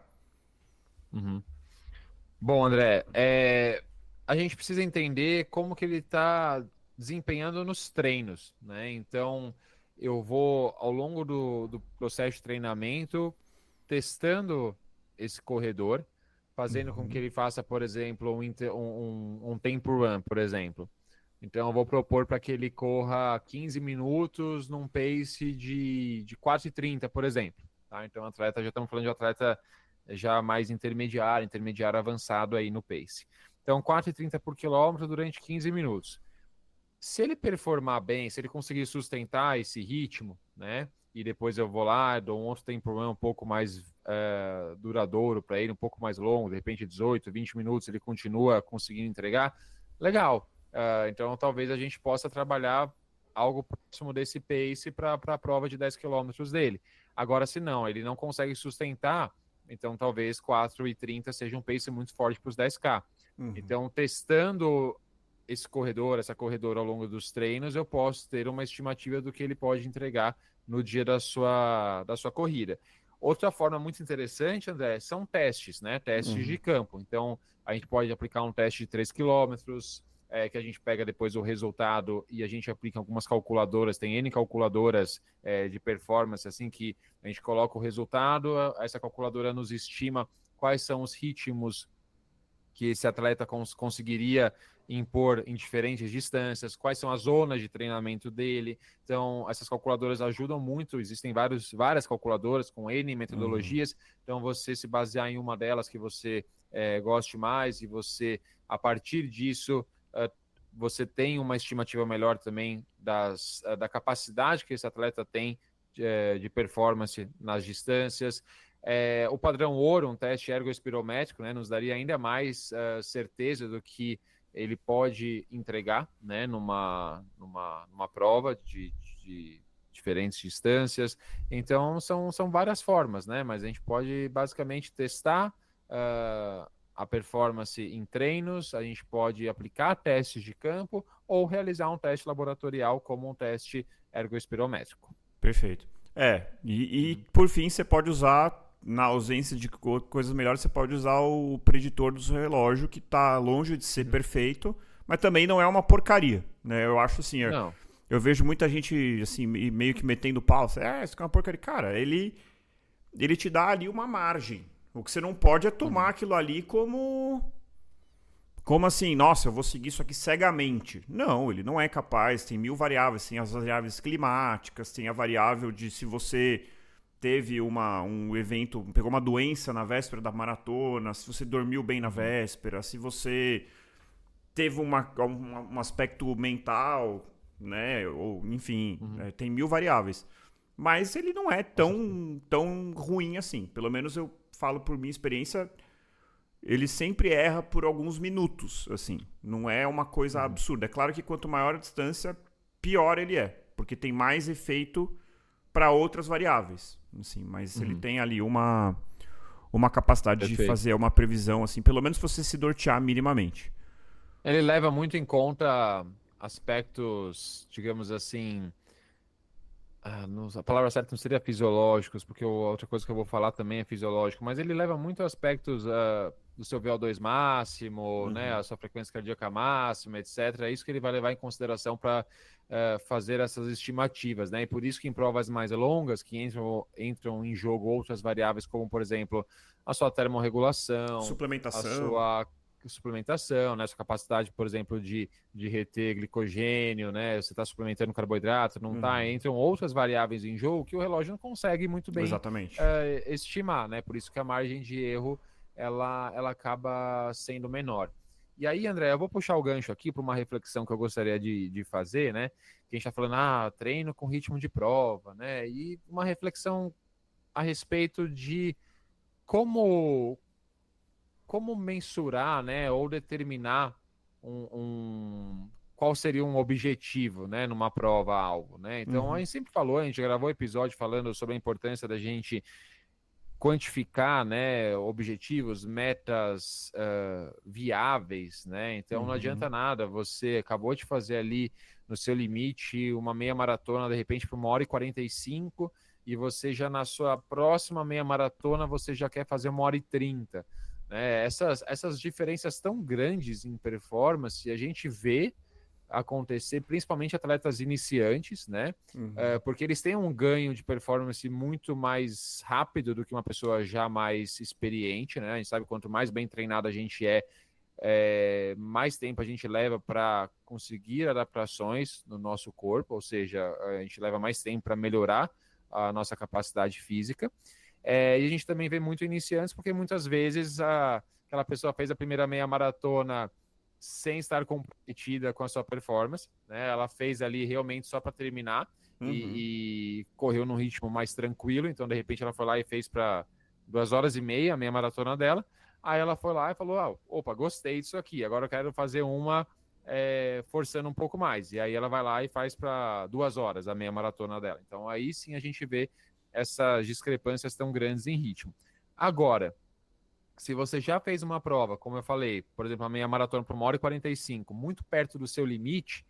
Bom, André, a gente precisa entender como que ele está desempenhando nos treinos, né? Então, eu vou, ao longo do processo de treinamento, testando esse corredor, fazendo com que ele faça, por exemplo, um tempo run, por exemplo. Então, eu vou propor para que ele corra 15 minutos num pace de 4:30, por exemplo. Tá? Então, já estamos falando de um atleta já mais intermediário avançado aí no pace. Então, 4:30 por quilômetro durante 15 minutos. Se ele performar bem, se ele conseguir sustentar esse ritmo, né? E depois eu vou lá, dou um outro tempo run um pouco mais duradouro para ele, um pouco mais longo, de repente 18, 20 minutos, ele continua conseguindo entregar, legal. Então, talvez a gente possa trabalhar algo próximo desse pace para a prova de 10 quilômetros dele. Agora, se não, ele não consegue sustentar, então talvez 4:30 seja um pace muito forte para os 10K. Então, testando essa corredora ao longo dos treinos, eu posso ter uma estimativa do que ele pode entregar no dia da sua corrida. Outra forma muito interessante, André, são testes, né? Testes de campo. Então, a gente pode aplicar um teste de 3 quilômetros, que a gente pega depois o resultado e a gente aplica algumas calculadoras, tem N calculadoras de performance, assim, que a gente coloca o resultado, essa calculadora nos estima quais são os ritmos que esse atleta conseguiria impor em diferentes distâncias, quais são as zonas de treinamento dele. Então, essas calculadoras ajudam muito, existem várias calculadoras com N metodologias, então você se basear em uma delas que você goste mais e você, a partir disso, você tem uma estimativa melhor também da capacidade que esse atleta tem de performance nas distâncias. O padrão ouro, um teste ergoespirométrico, né, nos daria ainda mais certeza do que ele pode entregar, né, numa prova de diferentes distâncias. Então, são várias formas, né, mas a gente pode basicamente testar a performance em treinos, a gente pode aplicar testes de campo ou realizar um teste laboratorial como um teste ergoespirométrico. Perfeito. E por fim, você pode usar, na ausência de coisas melhores, você pode usar o preditor do seu relógio, que está longe de ser perfeito, mas também não é uma porcaria, né? Eu acho assim, eu vejo muita gente assim, meio que metendo pau, isso aqui é uma porcaria. Cara, ele te dá ali uma margem. O que você não pode é tomar aquilo ali como assim, nossa, eu vou seguir isso aqui cegamente. Não, ele não é capaz, tem 1000 variáveis, tem as variáveis climáticas, tem a variável de se você teve um evento, pegou uma doença na véspera da maratona, se você dormiu bem na véspera, se você teve um aspecto mental, né? Ou, enfim, tem 1000 variáveis. Mas ele não é tão ruim assim. Pelo menos eu falo por minha experiência, ele sempre erra por alguns minutos, assim. Não é uma coisa absurda. É claro que quanto maior a distância, pior ele é, porque tem mais efeito para outras variáveis, assim, mas ele tem ali uma capacidade de fazer uma previsão, assim, pelo menos se você se nortear minimamente. Ele leva muito em conta aspectos, digamos assim, a palavra certa não seria fisiológicos, porque outra coisa que eu vou falar também é fisiológico, mas ele leva muito aspectos do seu VO2 máximo, né, a sua frequência cardíaca máxima, etc. É isso que ele vai levar em consideração para fazer essas estimativas, né? E por isso que em provas mais longas, que entram em jogo outras variáveis, como, por exemplo, a sua termorregulação, suplementação, né? Sua capacidade, por exemplo, de reter glicogênio, né? Você está suplementando carboidrato, não está? Entram outras variáveis em jogo que o relógio não consegue muito bem estimar, né? Por isso que a margem de erro ela acaba sendo menor. E aí, André, eu vou puxar o gancho aqui para uma reflexão que eu gostaria de fazer, né? Que a gente está falando, treino com ritmo de prova, né? E uma reflexão a respeito de como mensurar, né? Ou determinar qual seria um objetivo, né? Numa prova-alvo, né? Então, a gente sempre falou, a gente gravou um episódio falando sobre a importância da gente quantificar, né, objetivos, metas viáveis, né? Então não adianta nada, você acabou de fazer ali no seu limite uma meia maratona, de repente por 1h45, e você já na sua próxima meia maratona você já quer fazer 1h30, né? Essas diferenças tão grandes em performance a gente vê acontecer, principalmente atletas iniciantes, né? Porque eles têm um ganho de performance muito mais rápido do que uma pessoa já mais experiente, né? A gente sabe quanto mais bem treinado a gente mais tempo a gente leva para conseguir adaptações no nosso corpo, ou seja, a gente leva mais tempo para melhorar a nossa capacidade física. E a gente também vê muito iniciantes, porque muitas vezes aquela pessoa fez a primeira meia maratona sem estar comprometida com a sua performance, né? Ela fez ali realmente só para terminar e correu num ritmo mais tranquilo, então de repente ela foi lá e fez para 2h30 a meia maratona dela, aí ela foi lá e falou, opa, gostei disso aqui, agora eu quero fazer uma forçando um pouco mais. E aí ela vai lá e faz para 2 horas a meia maratona dela. Então aí sim a gente vê essas discrepâncias tão grandes em ritmo. Agora, se você já fez uma prova, como eu falei, por exemplo, a meia maratona para 1h45, muito perto do seu limite,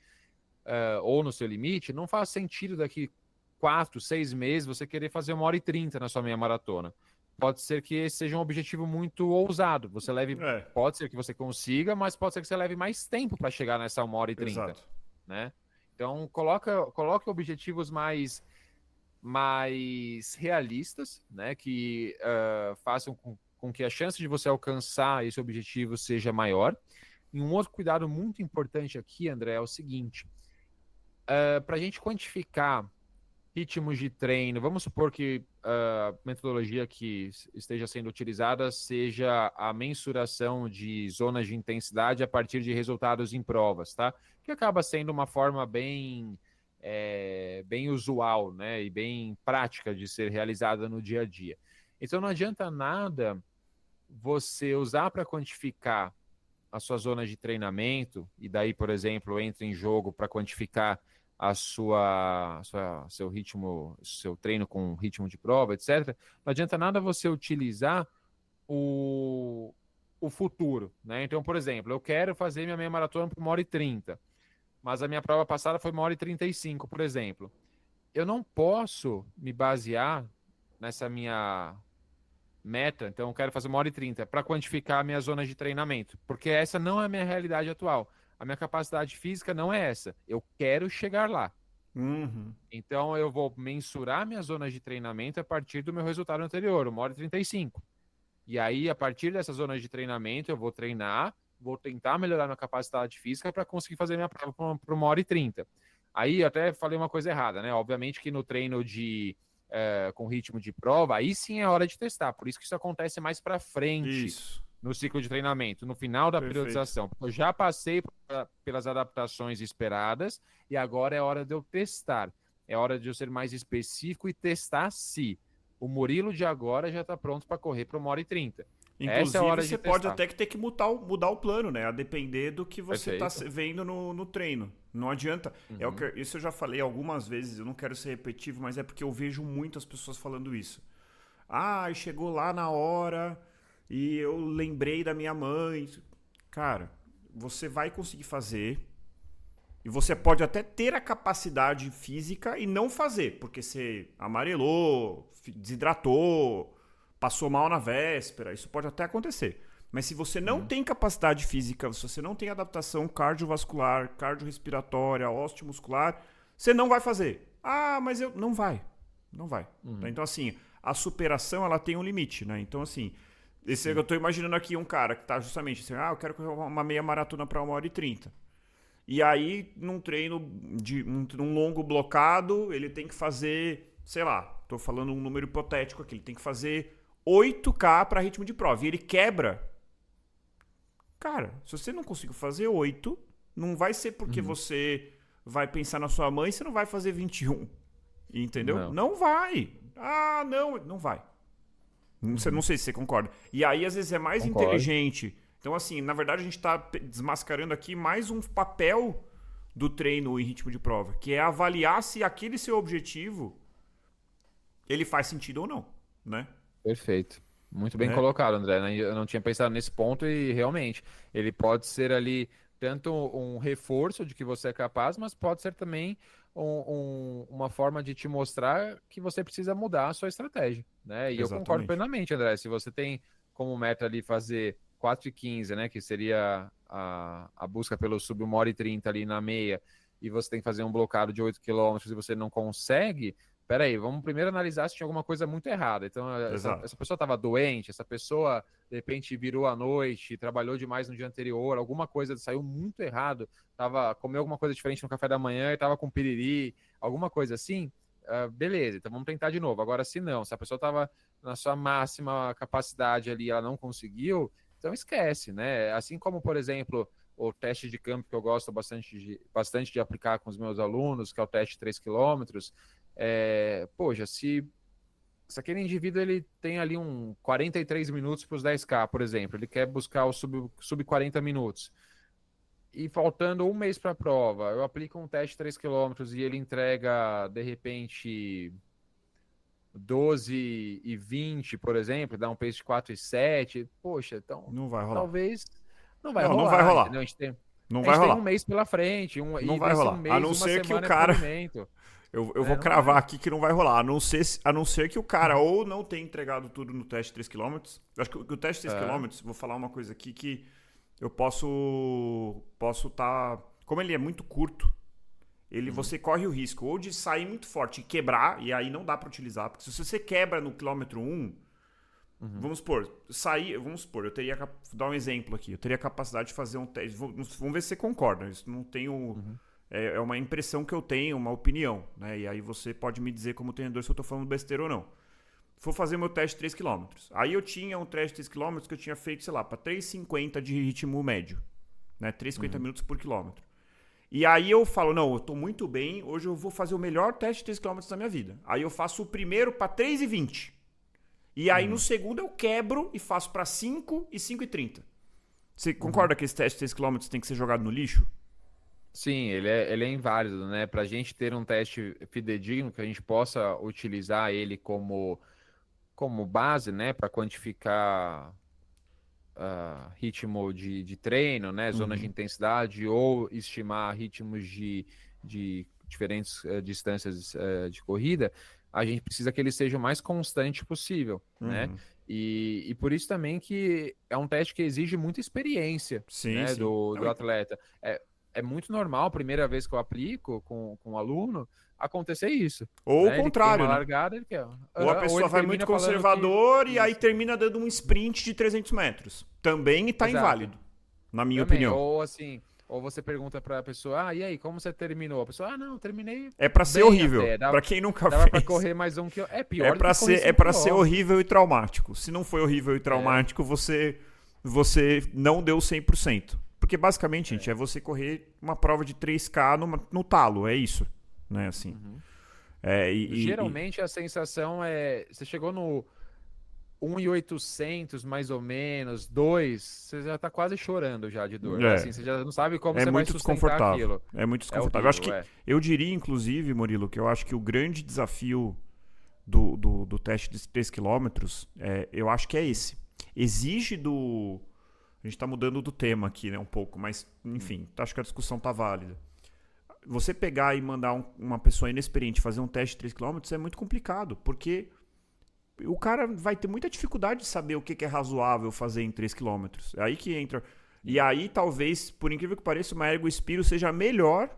ou no seu limite, não faz sentido daqui 4, 6 meses você querer fazer 1h30 na sua meia maratona. Pode ser que esse seja um objetivo muito ousado. Você leve, pode ser que você consiga, mas pode ser que você leve mais tempo para chegar nessa 1h30. Exato. Né? Então, coloque objetivos mais realistas, né? Que façam com que a chance de você alcançar esse objetivo seja maior. E um outro cuidado muito importante aqui, André, é o seguinte: para a gente quantificar ritmos de treino, vamos supor que a metodologia que esteja sendo utilizada seja a mensuração de zonas de intensidade a partir de resultados em provas, tá? Que acaba sendo uma forma bem usual, né? E bem prática de ser realizada no dia a dia. Então não adianta nada você usar para quantificar a sua zona de treinamento, e daí, por exemplo, entra em jogo para quantificar seu ritmo, seu treino com ritmo de prova, etc. Não adianta nada você utilizar o futuro, né? Então, por exemplo, eu quero fazer minha meia maratona por 1h30, mas a minha prova passada foi 1h35, por exemplo. Eu não posso me basear nessa minha meta, então eu quero fazer 1h30 para quantificar a minha zona de treinamento, porque essa não é a minha realidade atual. A minha capacidade física não é essa. Eu quero chegar lá. Então eu vou mensurar minhas zonas de treinamento a partir do meu resultado anterior, 1h35. E aí, a partir dessas zonas de treinamento, eu vou treinar, vou tentar melhorar minha capacidade física para conseguir fazer minha prova para 1h30. Aí eu até falei uma coisa errada, né? Obviamente que no treino com ritmo de prova, aí sim é hora de testar. Por isso que isso acontece mais para frente no ciclo de treinamento, no final da periodização. Eu já passei pelas adaptações esperadas e agora é hora de eu testar. É hora de eu ser mais específico e testar se o Murilo de agora já está pronto para correr para 1h30. Inclusive, você pode até ter que mudar o plano, né? A depender do que você está vendo no treino. Não adianta. Isso eu já falei algumas vezes, eu não quero ser repetitivo, mas é porque eu vejo muitas pessoas falando isso. Chegou lá na hora e eu lembrei da minha mãe. Cara, você vai conseguir fazer e você pode até ter a capacidade física e não fazer, porque você amarelou, desidratou, passou mal na véspera, isso pode até acontecer. Mas se você não tem capacidade física, se você não tem adaptação cardiovascular, cardiorrespiratória, osteomuscular, você não vai fazer. Mas eu... Não vai. Não vai. Então, assim, a superação, ela tem um limite, né? Então, assim, eu tô imaginando aqui um cara que tá justamente assim, eu quero correr uma meia maratona para 1h30. E aí, num treino num longo blocado, ele tem que fazer, sei lá, tô falando um número hipotético aqui, ele tem que fazer 8K para ritmo de prova. E ele quebra. Cara, se você não conseguir fazer 8, não vai ser porque você vai pensar na sua mãe, você não vai fazer 21. Entendeu? Não vai. Não vai. Não sei se você concorda. E aí, às vezes, é mais inteligente. Então, assim, na verdade, a gente tá desmascarando aqui mais um papel do treino em ritmo de prova, que é avaliar se aquele seu objetivo ele faz sentido ou não, né? Perfeito. Muito bem colocado, André. Eu não tinha pensado nesse ponto e realmente ele pode ser ali tanto um reforço de que você é capaz, mas pode ser também uma forma de te mostrar que você precisa mudar a sua estratégia, né? E eu concordo plenamente, André. Se você tem como meta ali fazer 4h15, né, que seria a busca pelo sub 1h30 ali na meia, e você tem que fazer um blocado de 8 quilômetros e você não consegue, peraí, vamos primeiro analisar se tinha alguma coisa muito errada. Então, essa pessoa estava doente, essa pessoa, de repente, virou à noite, trabalhou demais no dia anterior, alguma coisa saiu muito errado, comeu alguma coisa diferente no café da manhã e estava com piriri, alguma coisa assim, beleza, então vamos tentar de novo. Agora, se não, se a pessoa estava na sua máxima capacidade ali, ela não conseguiu, então esquece, né? Assim como, por exemplo, o teste de campo que eu gosto bastante de aplicar com os meus alunos, que é o teste 3 quilômetros. Poxa, se aquele indivíduo ele tem ali 43 minutos para os 10K, por exemplo, ele quer buscar o sub 40 minutos. e faltando um mês para a prova, eu aplico um teste de 3 km e ele entrega, de repente, 12,20, por exemplo, dá um pace de 4,7, poxa, então Não vai rolar. talvez não vai Não, rolar, não vai rolar. entendeu? Não A vai gente tem rolar. um mês pela frente, Não e vai nesse rolar. um mês, A não uma ser que o semana cara. é polimento. Eu vou cravar aqui que não vai rolar. A não ser que o cara ou não tenha entregado tudo no teste de 3 km. Acho que o teste de 3 km, vou falar uma coisa aqui que eu posso tá. Como ele é muito curto, você corre o risco ou de sair muito forte e quebrar, e aí não dá pra utilizar. Porque se você quebra no quilômetro 1, vamos supor, eu teria. Vou dar um exemplo aqui. Eu teria capacidade de fazer um teste. Vamos ver se você concorda. Isso não tenho. É uma impressão que eu tenho, uma opinião, né? E aí você pode me dizer como treinador se eu tô falando besteira ou não. Vou fazer meu teste de 3 km. Aí eu tinha um teste de 3 km que eu tinha feito, sei lá, para 3,50 de ritmo médio, né? 3,50 minutos por quilômetro. E aí eu falo, não, eu tô muito bem, hoje eu vou fazer o melhor teste de 3 km da minha vida. Aí eu faço o primeiro para 3,20. E aí no segundo eu quebro e faço para 5 e 5,30. Você concorda que esse teste de 3 km tem que ser jogado no lixo? Sim, ele é inválido, né? Para a gente ter um teste fidedigno, que a gente possa utilizar ele como base, né? Para quantificar ritmo de treino, né? Zonas de intensidade, ou estimar ritmos de diferentes distâncias de corrida, a gente precisa que ele seja o mais constante possível, né? E por isso também que é um teste que exige muita experiência, né? Sim. Do atleta. É muito normal, a primeira vez que eu aplico com um aluno, acontecer isso. Ou né? o contrário, ele né? largada, ele quer. Ou a pessoa vai muito conservador e aí termina dando um sprint de 300 metros. Também está inválido, na minha opinião. Ou assim, ou você pergunta para a pessoa, e aí, como você terminou? A pessoa, não, terminei. É para ser horrível. Para quem nunca fez. Dava para correr mais um quilômetro. É pior. É para ser horrível e traumático. Se não foi horrível e traumático, você não deu 100%. Porque basicamente, gente, é você correr uma prova de 3K no talo, é isso, né, assim. Geralmente a sensação é, você chegou no 1.800 mais ou menos, 2, você já tá quase chorando já de dor. Assim, você já não sabe como você vai sustentar aquilo. É muito desconfortável. Horrível, eu acho que eu diria, inclusive, Murilo, que eu acho que o grande desafio do teste de 3 km, eu acho que é esse. Exige do... A gente tá mudando do tema aqui, né, um pouco, mas, enfim, acho que a discussão tá válida. Você pegar e mandar uma pessoa inexperiente fazer um teste de 3 km é muito complicado, porque o cara vai ter muita dificuldade de saber o que é razoável fazer em 3 km. É aí que entra... E aí, talvez, por incrível que pareça, uma Ergo Spiro seja melhor,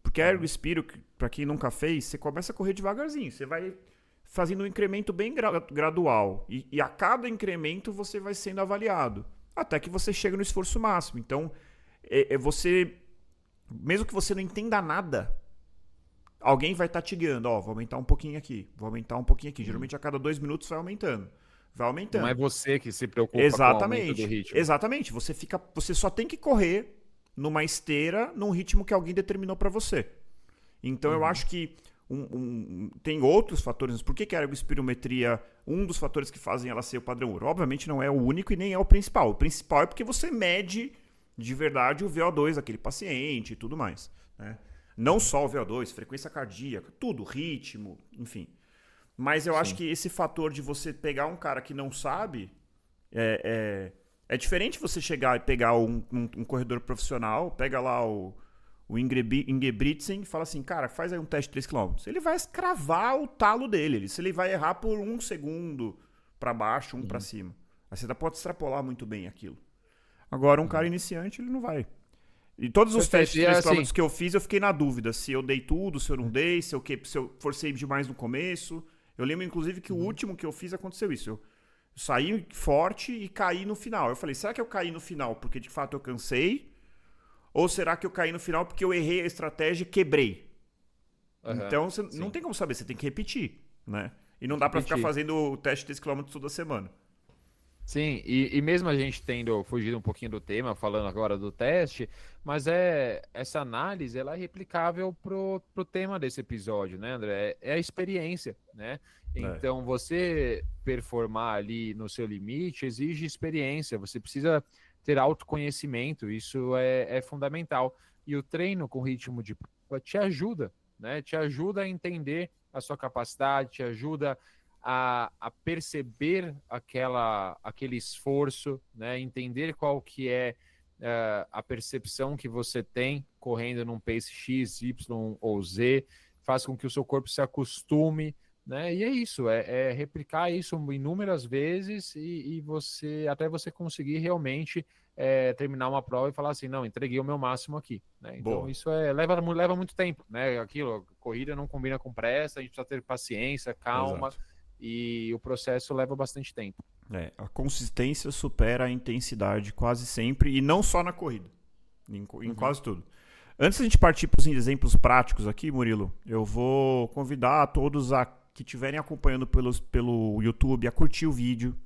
porque a Ergo Spiro, pra quem nunca fez, você começa a correr devagarzinho, você vai fazendo um incremento bem gradual, e a cada incremento você vai sendo avaliado, até que você chega no esforço máximo. Então, você... Mesmo que você não entenda nada, alguém vai estar te guiando. Vou aumentar um pouquinho aqui, vou aumentar um pouquinho aqui. Geralmente a cada 2 minutos vai aumentando. Não é você que se preocupa com o aumento do ritmo. Exatamente. Você só tem que correr numa esteira, num ritmo que alguém determinou para você. Então eu acho que tem outros fatores. Por que a ergospirometria, um dos fatores que fazem ela ser o padrão ouro? Obviamente não é o único e nem é o principal. O principal é porque você mede de verdade o VO2 daquele paciente e tudo mais, né? Não só o VO2, frequência cardíaca, tudo, ritmo, enfim. Mas eu acho que esse fator de você pegar um cara que não sabe é diferente você chegar e pegar um corredor profissional, pega lá o Ingebrigtsen e fala assim, cara, faz aí um teste de 3 km. Ele vai escravar o talo dele, se ele vai errar por 1 segundo para baixo, para cima. Aí você pode extrapolar muito bem aquilo. Agora, um cara iniciante, ele não vai. E todos os testes de 3 km que eu fiz, eu fiquei na dúvida se eu dei tudo, se eu não dei, se eu forcei demais no começo. Eu lembro, inclusive, que o último que eu fiz aconteceu isso. Eu saí forte e caí no final. Eu falei, será que eu caí no final porque, de fato, eu cansei? Ou será que eu caí no final porque eu errei a estratégia e quebrei? Então, você não tem como saber, você tem que repetir, né? E não dá pra ficar fazendo o teste de 3 km toda semana. Sim, e mesmo a gente tendo fugido um pouquinho do tema, falando agora do teste, mas essa análise ela é replicável pro tema desse episódio, né, André? É a experiência, né? Então, você performar ali no seu limite exige experiência, você precisa ter autoconhecimento, isso é fundamental. E o treino com ritmo de prova te ajuda, né? Te ajuda a entender a sua capacidade, te ajuda a perceber aquele esforço, né? Entender qual que é a percepção que você tem correndo num pace X, Y ou Z, faz com que o seu corpo se acostume, né? E é isso, é replicar isso inúmeras vezes e você até você conseguir realmente terminar uma prova e falar assim, não, entreguei o meu máximo aqui, né? Então Boa. isso leva muito tempo, né? Aquilo, corrida não combina com pressa, a gente precisa ter paciência, calma. Exato. E o processo leva bastante tempo. A consistência supera a intensidade quase sempre, e não só na corrida, em quase tudo. Antes da gente partir para os exemplos práticos aqui, Murilo, eu vou convidar a todos que estiverem acompanhando pelo YouTube a curtir o vídeo,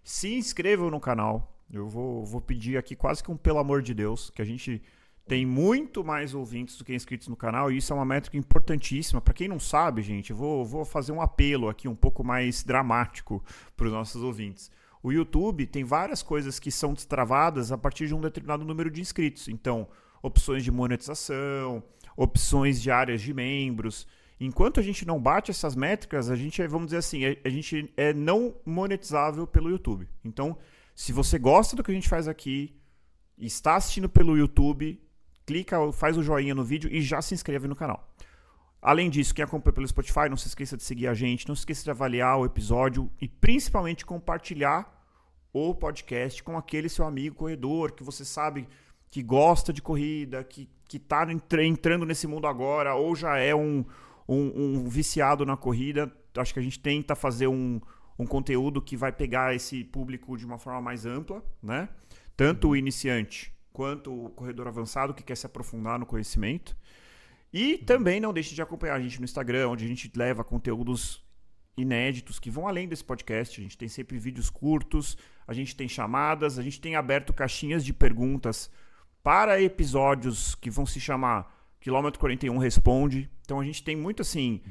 se inscrevam no canal. Eu vou pedir aqui quase que um pelo amor de Deus, que a gente tem muito mais ouvintes do que inscritos no canal, e isso é uma métrica importantíssima. Para quem não sabe, gente, eu vou fazer um apelo aqui um pouco mais dramático para os nossos ouvintes. O YouTube tem várias coisas que são destravadas a partir de um determinado número de inscritos. Então, opções de monetização, opções de áreas de membros. Enquanto a gente não bate essas métricas, a gente vamos dizer assim, a gente é não monetizável pelo YouTube. Então, se você gosta do que a gente faz aqui, está assistindo pelo YouTube, clica, faz o joinha no vídeo e já se inscreve no canal. Além disso, quem acompanha pelo Spotify, não se esqueça de seguir a gente, não se esqueça de avaliar o episódio e principalmente compartilhar o podcast com aquele seu amigo corredor que você sabe que gosta de corrida, que está entrando nesse mundo agora ou já é um viciado na corrida. Acho que a gente tenta fazer um conteúdo que vai pegar esse público de uma forma mais ampla, né? Tanto o iniciante quanto o corredor avançado que quer se aprofundar no conhecimento. E também não deixe de acompanhar a gente no Instagram, onde a gente leva conteúdos inéditos que vão além desse podcast. A gente tem sempre vídeos curtos, a gente tem chamadas, a gente tem aberto caixinhas de perguntas para episódios que vão se chamar Quilômetro 41 Responde. Então a gente tem muito assim,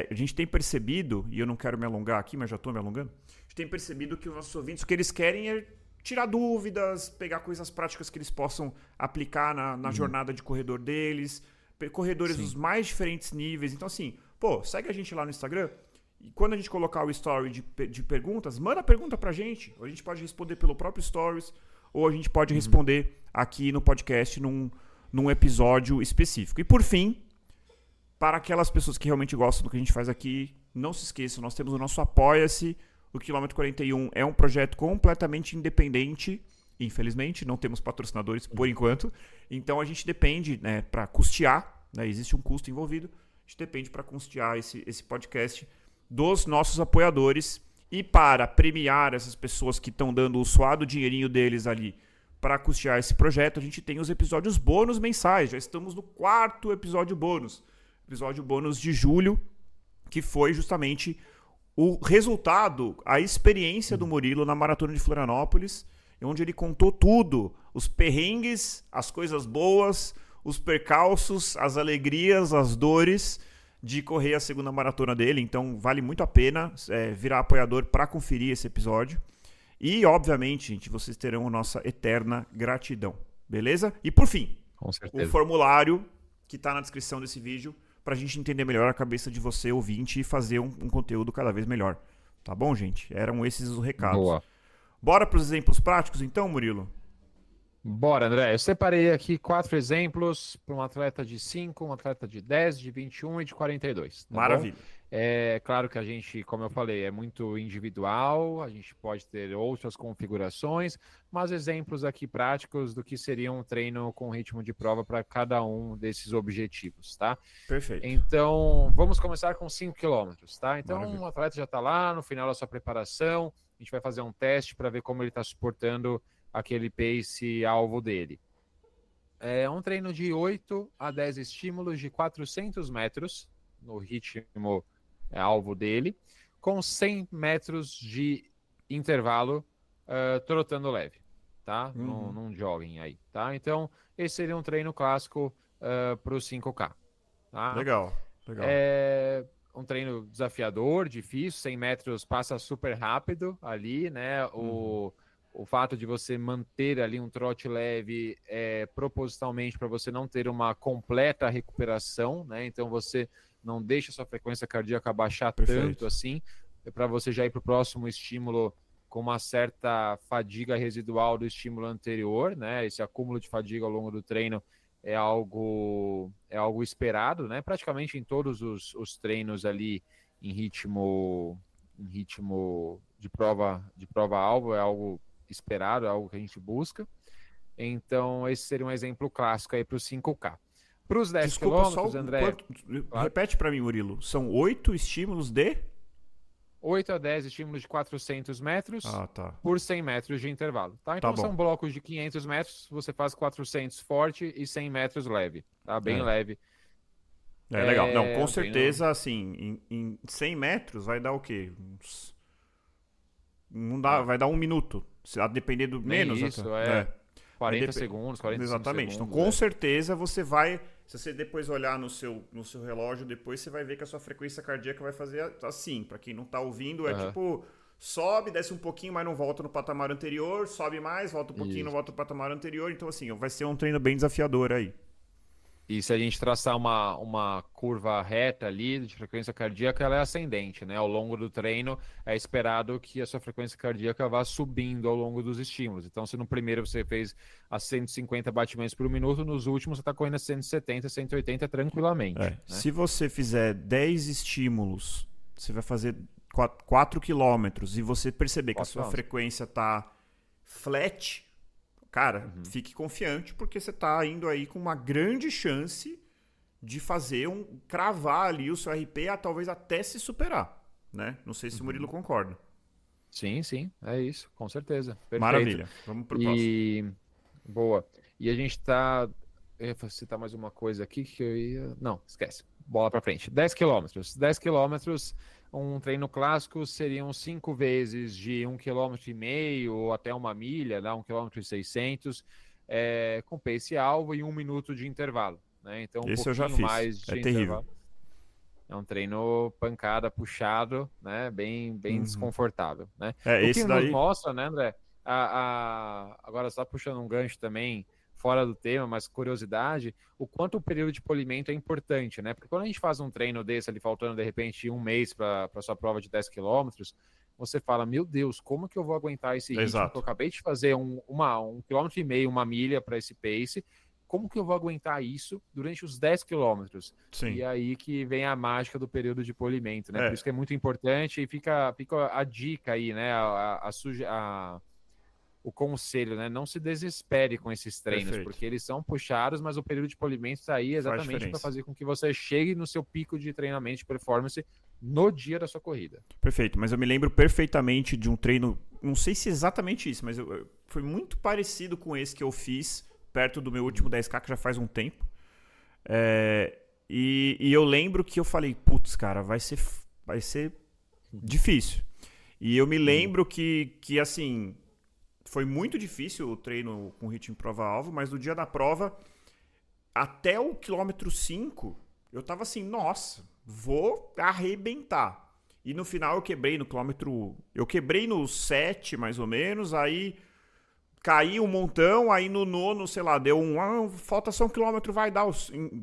a gente tem percebido, e eu não quero me alongar aqui, mas já estou me alongando, a gente tem percebido que os nossos ouvintes, o que eles querem é tirar dúvidas, pegar coisas práticas que eles possam aplicar na jornada de corredor deles, corredores dos mais diferentes níveis. Então assim, segue a gente lá no Instagram e quando a gente colocar o story de perguntas, manda a pergunta pra gente. Ou a gente pode responder pelo próprio stories, ou a gente pode responder aqui no podcast num episódio específico. E por fim, para aquelas pessoas que realmente gostam do que a gente faz aqui, não se esqueçam, nós temos o nosso Apoia-se. O Quilômetro 41 é um projeto completamente independente. Infelizmente, não temos patrocinadores por enquanto. Então a gente depende, né, para custear, né, existe um custo envolvido. A gente depende para custear esse podcast dos nossos apoiadores. E para premiar essas pessoas que estão dando o suado dinheirinho deles ali para custear esse projeto, a gente tem os episódios bônus mensais. Já estamos no 4º episódio bônus. Episódio bônus de julho, que foi justamente o resultado, a experiência do Murilo na Maratona de Florianópolis, onde ele contou tudo, os perrengues, as coisas boas, os percalços, as alegrias, as dores de correr a segunda maratona dele. Então vale muito a pena virar apoiador para conferir esse episódio. E, obviamente, gente, vocês terão a nossa eterna gratidão, beleza? E por fim, com certeza, o formulário que está na descrição desse vídeo, para a gente entender melhor a cabeça de você, ouvinte, e fazer um conteúdo cada vez melhor. Tá bom, gente? Eram esses os recados. Boa. Bora para os exemplos práticos, então, Murilo? Bora, André. Eu separei aqui 4 exemplos para um atleta de 5, um atleta de 10, de 21 e de 42. Tá Maravilha. Bom? É claro que a gente, como eu falei, é muito individual, a gente pode ter outras configurações, mas exemplos aqui práticos do que seria um treino com ritmo de prova para cada um desses objetivos, tá? Perfeito. Então, vamos começar com 5 quilômetros, tá? Então, Maravilha. o atleta já está lá no final da sua preparação, a gente vai fazer um teste para ver como ele está suportando aquele pace alvo dele. É um treino de 8 a 10 estímulos de 400 metros no ritmo alvo dele, com 100 metros de intervalo trotando leve, tá? Num jogging aí, tá? Então, esse seria um treino clássico para o 5K. Tá? Legal. É um treino desafiador, difícil, 100 metros passa super rápido ali, né? o fato de você manter ali um trote leve propositalmente para você não ter uma completa recuperação, né? Então você não deixa a sua frequência cardíaca baixar tanto assim, para você já ir para o próximo estímulo com uma certa fadiga residual do estímulo anterior, né? Esse acúmulo de fadiga ao longo do treino é algo esperado, né? Praticamente em todos os treinos ali em ritmo de prova-alvo, é algo esperado, é algo que a gente busca. Então, esse seria um exemplo clássico aí para os 5K. Para os 10 quilômetros, André... Repete para mim, Murilo. São 8 estímulos de... 8 a 10 estímulos de 400 metros por 100 metros de intervalo. Tá? Então, são blocos de 500 metros, você faz 400 forte e 100 metros leve. Tá? Bem leve. Legal. Não, com certeza, assim, em 100 metros vai dar o quê? Não dá, vai dar 1 minuto. A depender do menos. Isso, 40 segundos, 45 exatamente. segundos. Então, com certeza, você vai... Se você depois olhar no seu relógio, depois você vai ver que a sua frequência cardíaca vai fazer assim. Para quem não tá ouvindo, tipo... Sobe, desce um pouquinho, mas não volta no patamar anterior. Sobe mais, volta um pouquinho, não volta no patamar anterior. Então, assim, vai ser um treino bem desafiador aí. E se a gente traçar uma curva reta ali de frequência cardíaca, ela é ascendente, né? Ao longo do treino, é esperado que a sua frequência cardíaca vá subindo ao longo dos estímulos. Então, se no primeiro você fez a 150 batimentos por minuto, nos últimos você está correndo a 170, 180 tranquilamente. Né? Se você fizer 10 estímulos, você vai fazer 4 quilômetros e você perceber que a sua frequência está flat... Cara, fique confiante porque você está indo aí com uma grande chance de fazer cravar ali o seu RP, talvez até se superar, né? Não sei se o Murilo concorda. Sim, é isso, com certeza. Perfeito. Maravilha. Vamos pro próximo. Boa. E a gente tá... Eu ia citar mais uma coisa aqui que eu ia... Não, esquece. Bola para frente. 10 quilômetros. 10 quilômetros, um treino clássico seriam 5 vezes de 1,5 km ou até 1 milha, dá 1,6 km, com pace alvo e 1 minuto de intervalo. Né? Então, esse eu já fiz. Mais de intervalo. É um treino pancada, puxado, né? Bem desconfortável. Né? O que nos mostra, né, André? Agora, só puxando um gancho também, fora do tema, mas curiosidade, o quanto o período de polimento é importante, né? Porque quando a gente faz um treino desse ali, faltando de repente 1 mês para sua prova de 10 quilômetros, você fala, meu Deus, como que eu vou aguentar esse ritmo? Eu acabei de fazer 1,5 km, 1 milha para esse pace, como que eu vou aguentar isso durante os 10 quilômetros? E aí que vem a mágica do período de polimento, né? Por isso que é muito importante e fica a dica aí, né? O conselho, né? Não se desespere com esses treinos, porque eles são puxados, mas o período de polimento está aí exatamente para fazer com que você chegue no seu pico de treinamento de performance no dia da sua corrida. Perfeito, mas eu me lembro perfeitamente de um treino, não sei se é exatamente isso, mas foi muito parecido com esse que eu fiz perto do meu último 10K, que já faz um tempo. E eu lembro que eu falei, putz, cara, vai ser difícil. E eu me lembro que assim... Foi muito difícil o treino com ritmo prova-alvo, mas no dia da prova, até o quilômetro 5, eu tava assim, nossa, vou arrebentar. E no final eu quebrei no quilômetro... Eu quebrei no 7, mais ou menos, aí caí um montão, aí no nono, sei lá, deu falta só 1 quilômetro, vai dar,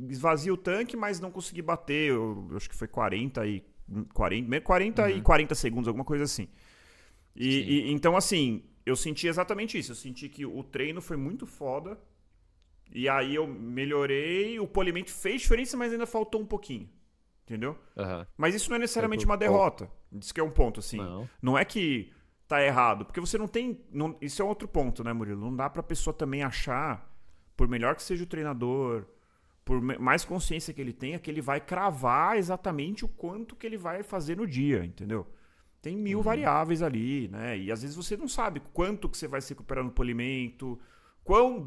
esvazia o tanque, mas não consegui bater, eu acho que foi 40 e 40 segundos, alguma coisa assim. Então, assim... Eu senti exatamente isso. Eu senti que o treino foi muito foda. E aí eu melhorei. O polimento fez diferença, mas ainda faltou um pouquinho. Entendeu? Mas isso não é necessariamente uma derrota. Isso que é um ponto, assim. Não é que tá errado. Porque você não tem... isso é outro ponto, né, Murilo? Não dá pra pessoa também achar, por melhor que seja o treinador, por mais consciência que ele tenha, que ele vai cravar exatamente o quanto que ele vai fazer no dia, entendeu? Tem 1000 variáveis ali, né? E às vezes você não sabe quanto que você vai se recuperar no polimento, quão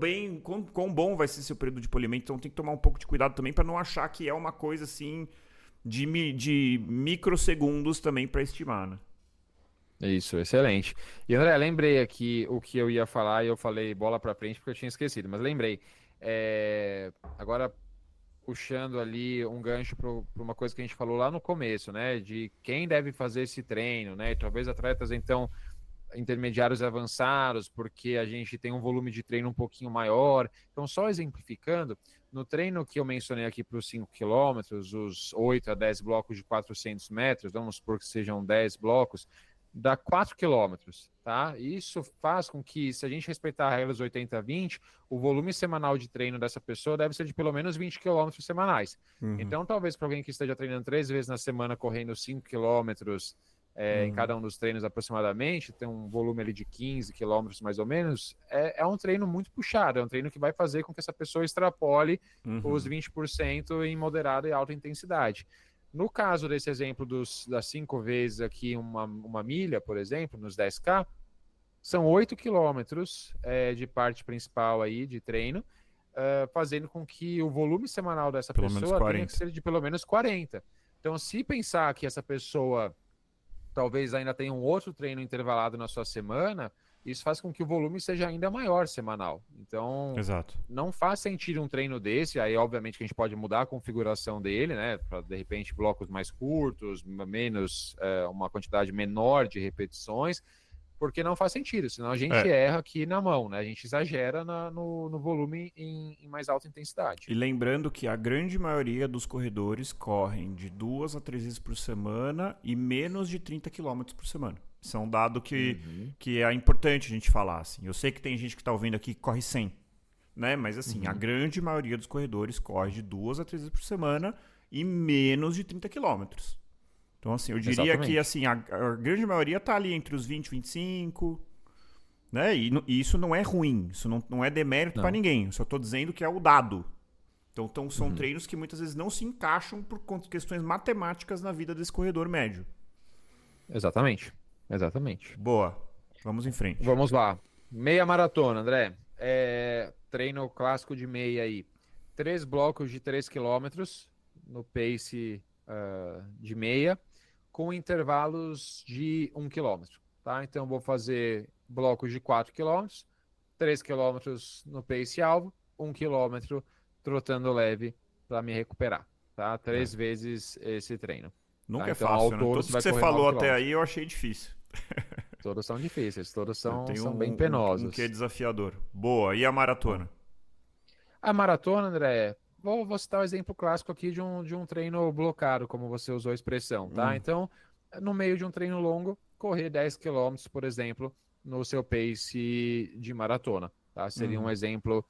bom vai ser seu período de polimento. Então tem que tomar um pouco de cuidado também para não achar que é uma coisa assim de microsegundos também para estimar, né? Isso, excelente. E André, lembrei aqui o que eu ia falar e eu falei bola para frente porque eu tinha esquecido, mas lembrei. Agora puxando ali um gancho para uma coisa que a gente falou lá no começo, né? De quem deve fazer esse treino, né? E talvez atletas, então, intermediários e avançados, porque a gente tem um volume de treino um pouquinho maior. Então, só exemplificando, no treino que eu mencionei aqui para os 5 quilômetros, os 8 a 10 blocos de 400 metros, vamos supor que sejam 10 blocos, dá 4 quilômetros, tá? Isso faz com que, se a gente respeitar a regra dos 80-20, o volume semanal de treino dessa pessoa deve ser de pelo menos 20 quilômetros semanais. Então, talvez para alguém que esteja treinando 3 vezes na semana, correndo 5 quilômetros em cada um dos treinos aproximadamente, tem um volume ali de 15 quilômetros mais ou menos, é um treino muito puxado, é um treino que vai fazer com que essa pessoa extrapole os 20% em moderada e alta intensidade. No caso desse exemplo das 5 vezes aqui uma milha, por exemplo, nos 10K, são 8 quilômetros de parte principal aí de treino, fazendo com que o volume semanal dessa pessoa tenha que ser de pelo menos 40. Então, se pensar que essa pessoa talvez ainda tenha um outro treino intervalado na sua semana, isso faz com que o volume seja ainda maior semanal. Então, não faz sentido um treino desse, aí obviamente que a gente pode mudar a configuração dele, né, para de repente blocos mais curtos, menos, uma quantidade menor de repetições, porque não faz sentido, senão a gente erra aqui na mão, né? A gente exagera no volume em mais alta intensidade. E lembrando que a grande maioria dos corredores correm de 2 a 3 vezes por semana e menos de 30 quilômetros por semana. Isso é um dado que é importante a gente falar. Assim. Eu sei que tem gente que está ouvindo aqui que corre 100, né? Mas assim, a grande maioria dos corredores corre de 2 a 3 vezes por semana e menos de 30 quilômetros. Então, assim, eu diria que assim, a grande maioria está ali entre os 20 e 25, né? E isso não é ruim, isso não é demérito para ninguém. Eu só estou dizendo que é o dado. Então são treinos que muitas vezes não se encaixam por questões matemáticas na vida desse corredor médio. Exatamente. Boa. Vamos em frente. Vamos lá. Meia maratona, André. Treino clássico de meia aí. 3 blocos de 3 quilômetros no pace de meia, com intervalos de 1 quilômetro, tá? Então, vou fazer blocos de 4 quilômetros, 3 quilômetros no pace alvo, 1 quilômetro trotando leve para me recuperar, tá? 3 vezes esse treino. Nunca é fácil, né? Todos que você falou até aí eu achei difícil. Todos são difíceis, todos são bem penosos. Um que é desafiador. Boa, e a maratona? A maratona, André, vou citar o exemplo clássico aqui de um treino blocado, como você usou a expressão, tá? Então, no meio de um treino longo, correr 10 km, por exemplo, no seu pace de maratona, tá? Seria um exemplo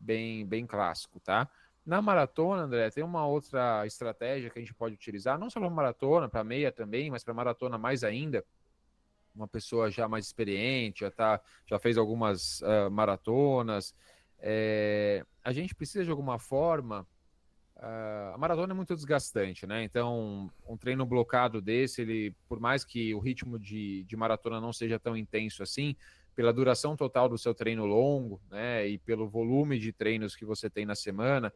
bem clássico, tá? Na maratona, André, tem uma outra estratégia que a gente pode utilizar, não só para maratona, para meia também, mas para maratona mais ainda. Uma pessoa já mais experiente, já fez algumas maratonas. A gente precisa de alguma forma. A maratona é muito desgastante, né? Então, um treino blocado desse, ele, por mais que o ritmo de maratona não seja tão intenso assim, pela duração total do seu treino longo, né, e pelo volume de treinos que você tem na semana,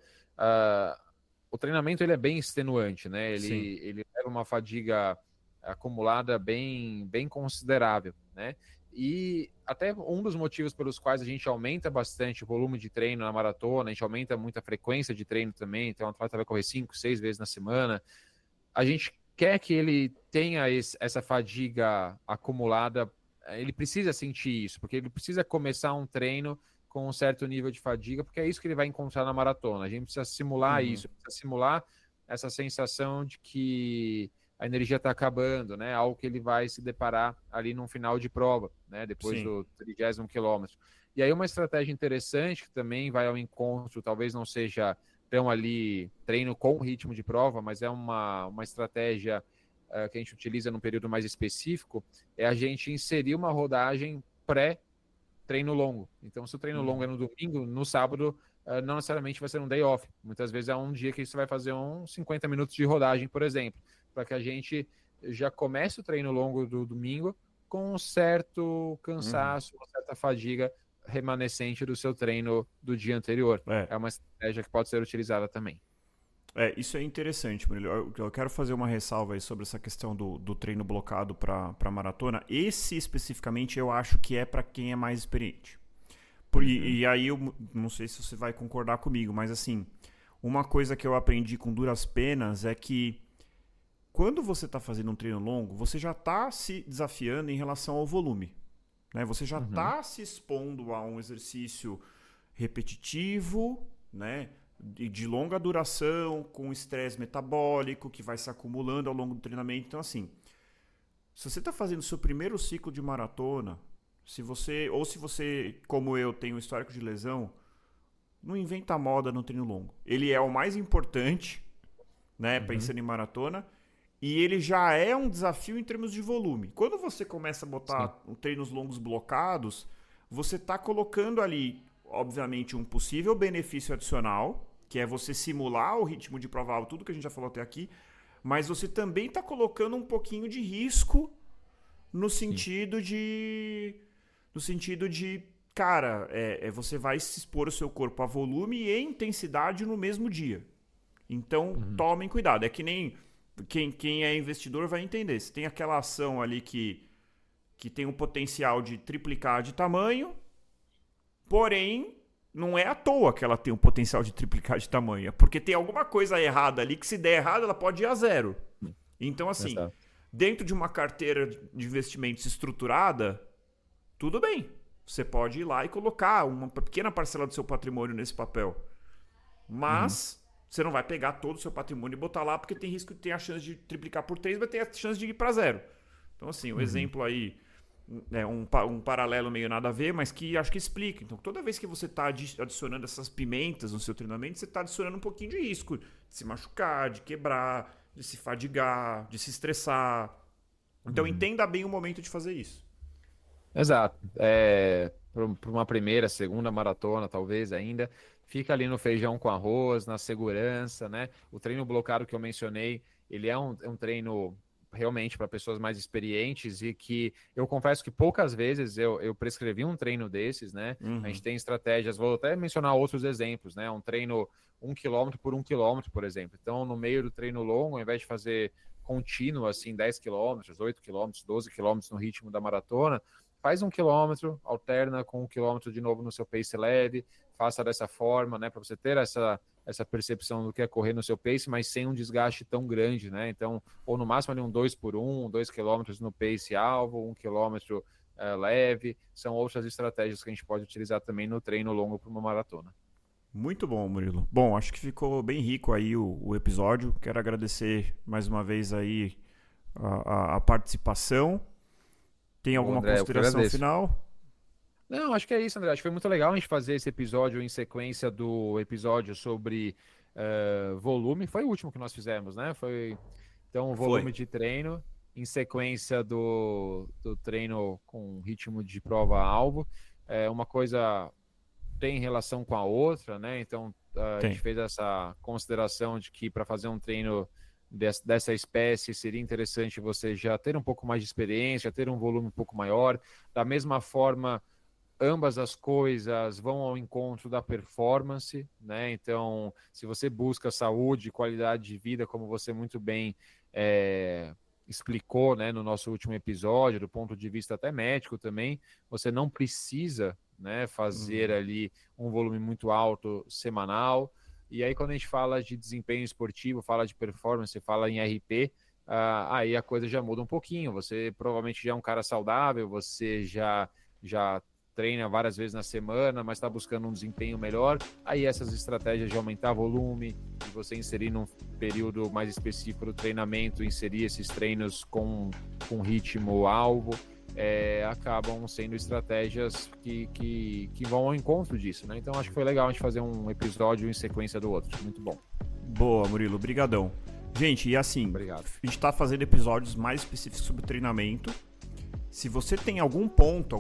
o treinamento ele é bem extenuante, né? Ele leva uma fadiga acumulada bem considerável, né? E até um dos motivos pelos quais a gente aumenta bastante o volume de treino na maratona, a gente aumenta muito a frequência de treino também, então o atleta vai correr 5, 6 vezes na semana, a gente quer que ele tenha essa fadiga acumulada, ele precisa sentir isso, porque ele precisa começar um treino com um certo nível de fadiga, porque é isso que ele vai encontrar na maratona. A gente precisa simular isso, precisa simular essa sensação de que a energia está acabando, né? Algo que ele vai se deparar ali no final de prova, né? Depois do 30º quilômetro. E aí uma estratégia interessante que também vai ao encontro, talvez não seja tão ali treino com ritmo de prova, mas é uma estratégia que a gente utiliza num período mais específico, é a gente inserir uma rodagem pré-treino longo. Então, se o treino longo é no domingo, no sábado, não necessariamente vai ser um day off. Muitas vezes é um dia que você vai fazer uns 50 minutos de rodagem, por exemplo, para que a gente já comece o treino longo do domingo com um certo cansaço, uma certa fadiga remanescente do seu treino do dia anterior. É uma estratégia que pode ser utilizada também. Isso é interessante, Murilo. Eu quero fazer uma ressalva aí sobre essa questão do treino blocado para maratona. Esse, especificamente, eu acho que é para quem é mais experiente. E aí, eu não sei se você vai concordar comigo, mas assim, uma coisa que eu aprendi com duras penas é que quando você está fazendo um treino longo, você já está se desafiando em relação ao volume. Né? Você já está se expondo a um exercício repetitivo, né? De longa duração, com estresse metabólico que vai se acumulando ao longo do treinamento. Então, assim, se você está fazendo o seu primeiro ciclo de maratona, se você, como eu, tem um histórico de lesão, não inventa moda no treino longo. Ele é o mais importante, né, pensando em maratona, e ele já é um desafio em termos de volume. Quando você começa a botar treinos longos blocados, você está colocando ali, obviamente, um possível benefício adicional, que é você simular o ritmo de prova alta, tudo que a gente já falou até aqui, mas você também está colocando um pouquinho de risco no sentido de... Cara, você vai se expor o seu corpo a volume e intensidade no mesmo dia. Então, tomem cuidado. É que nem quem é investidor vai entender. Se tem aquela ação ali que tem o potencial de triplicar de tamanho, porém, não é à toa que ela tem o potencial de triplicar de tamanho. É porque tem alguma coisa errada ali que, se der errado, ela pode ir a zero. Então, assim, dentro de uma carteira de investimentos estruturada, tudo bem. Você pode ir lá e colocar uma pequena parcela do seu patrimônio nesse papel. Mas você não vai pegar todo o seu patrimônio e botar lá, porque tem risco de ter a chance de triplicar por 3, vai ter a chance de ir para zero. Então, assim, o exemplo aí é um paralelo meio nada a ver, mas que acho que explica. Então, toda vez que você está adicionando essas pimentas no seu treinamento, você está adicionando um pouquinho de risco de se machucar, de quebrar, de se fadigar, de se estressar. Então, entenda bem o momento de fazer isso. Exato. Para uma primeira, segunda maratona, talvez ainda, fica ali no feijão com arroz, na segurança, né? O treino blocado que eu mencionei, ele é um treino realmente para pessoas mais experientes e que eu confesso que poucas vezes eu prescrevi um treino desses, né? A gente tem estratégias, vou até mencionar outros exemplos, né? Um treino 1 km por 1 km, por exemplo. Então, no meio do treino longo, ao invés de fazer contínuo, assim, 10 km, 8 km, 12 km no ritmo da maratona, faz 1 km, alterna com 1 km de novo no seu pace leve, faça dessa forma, né, para você ter essa percepção do que é correr no seu pace, mas sem um desgaste tão grande, né? Então, ou no máximo ali um 2 por 1, 2 km no pace alvo, 1 km leve, são outras estratégias que a gente pode utilizar também no treino longo para uma maratona. Muito bom, Murilo. Bom, acho que ficou bem rico aí o episódio. Quero agradecer mais uma vez aí a participação. Tem alguma consideração final? Não, acho que é isso, André. Acho que foi muito legal a gente fazer esse episódio em sequência do episódio sobre volume. Foi o último que nós fizemos, né? Então, volume de treino em sequência do treino com ritmo de prova-alvo. Uma coisa tem relação com a outra, né? Então, a gente fez essa consideração de que para fazer um treino dessa espécie, seria interessante você já ter um pouco mais de experiência, ter um volume um pouco maior. Da mesma forma, ambas as coisas vão ao encontro da performance, né? Então, se você busca saúde, qualidade de vida, como você muito bem explicou, né, no nosso último episódio, do ponto de vista até médico também, você não precisa, né, fazer ali um volume muito alto semanal. E aí, quando a gente fala de desempenho esportivo, fala de performance, fala em RP, aí a coisa já muda um pouquinho. Você provavelmente já é um cara saudável, você já treina várias vezes na semana, mas está buscando um desempenho melhor. Aí essas estratégias de aumentar volume, de você inserir num período mais específico do treinamento, inserir esses treinos com ritmo alvo, acabam sendo estratégias que vão ao encontro disso, né? Então acho que foi legal a gente fazer um episódio em sequência do outro. Muito bom. Boa, Murilo. Brigadão. Gente, e assim, Obrigado. A gente está fazendo episódios mais específicos sobre treinamento. Se você tem algum ponto,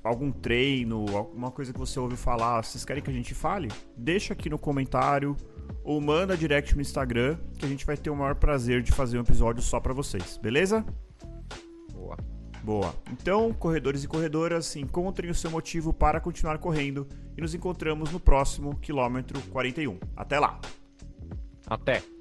algum treino, alguma coisa que você ouviu falar, vocês querem que a gente fale? Deixa aqui no comentário ou manda direct no Instagram, que a gente vai ter o maior prazer de fazer um episódio só para vocês, beleza? Boa. Então, corredores e corredoras, encontrem o seu motivo para continuar correndo e nos encontramos no próximo quilômetro 41. Até lá! Até!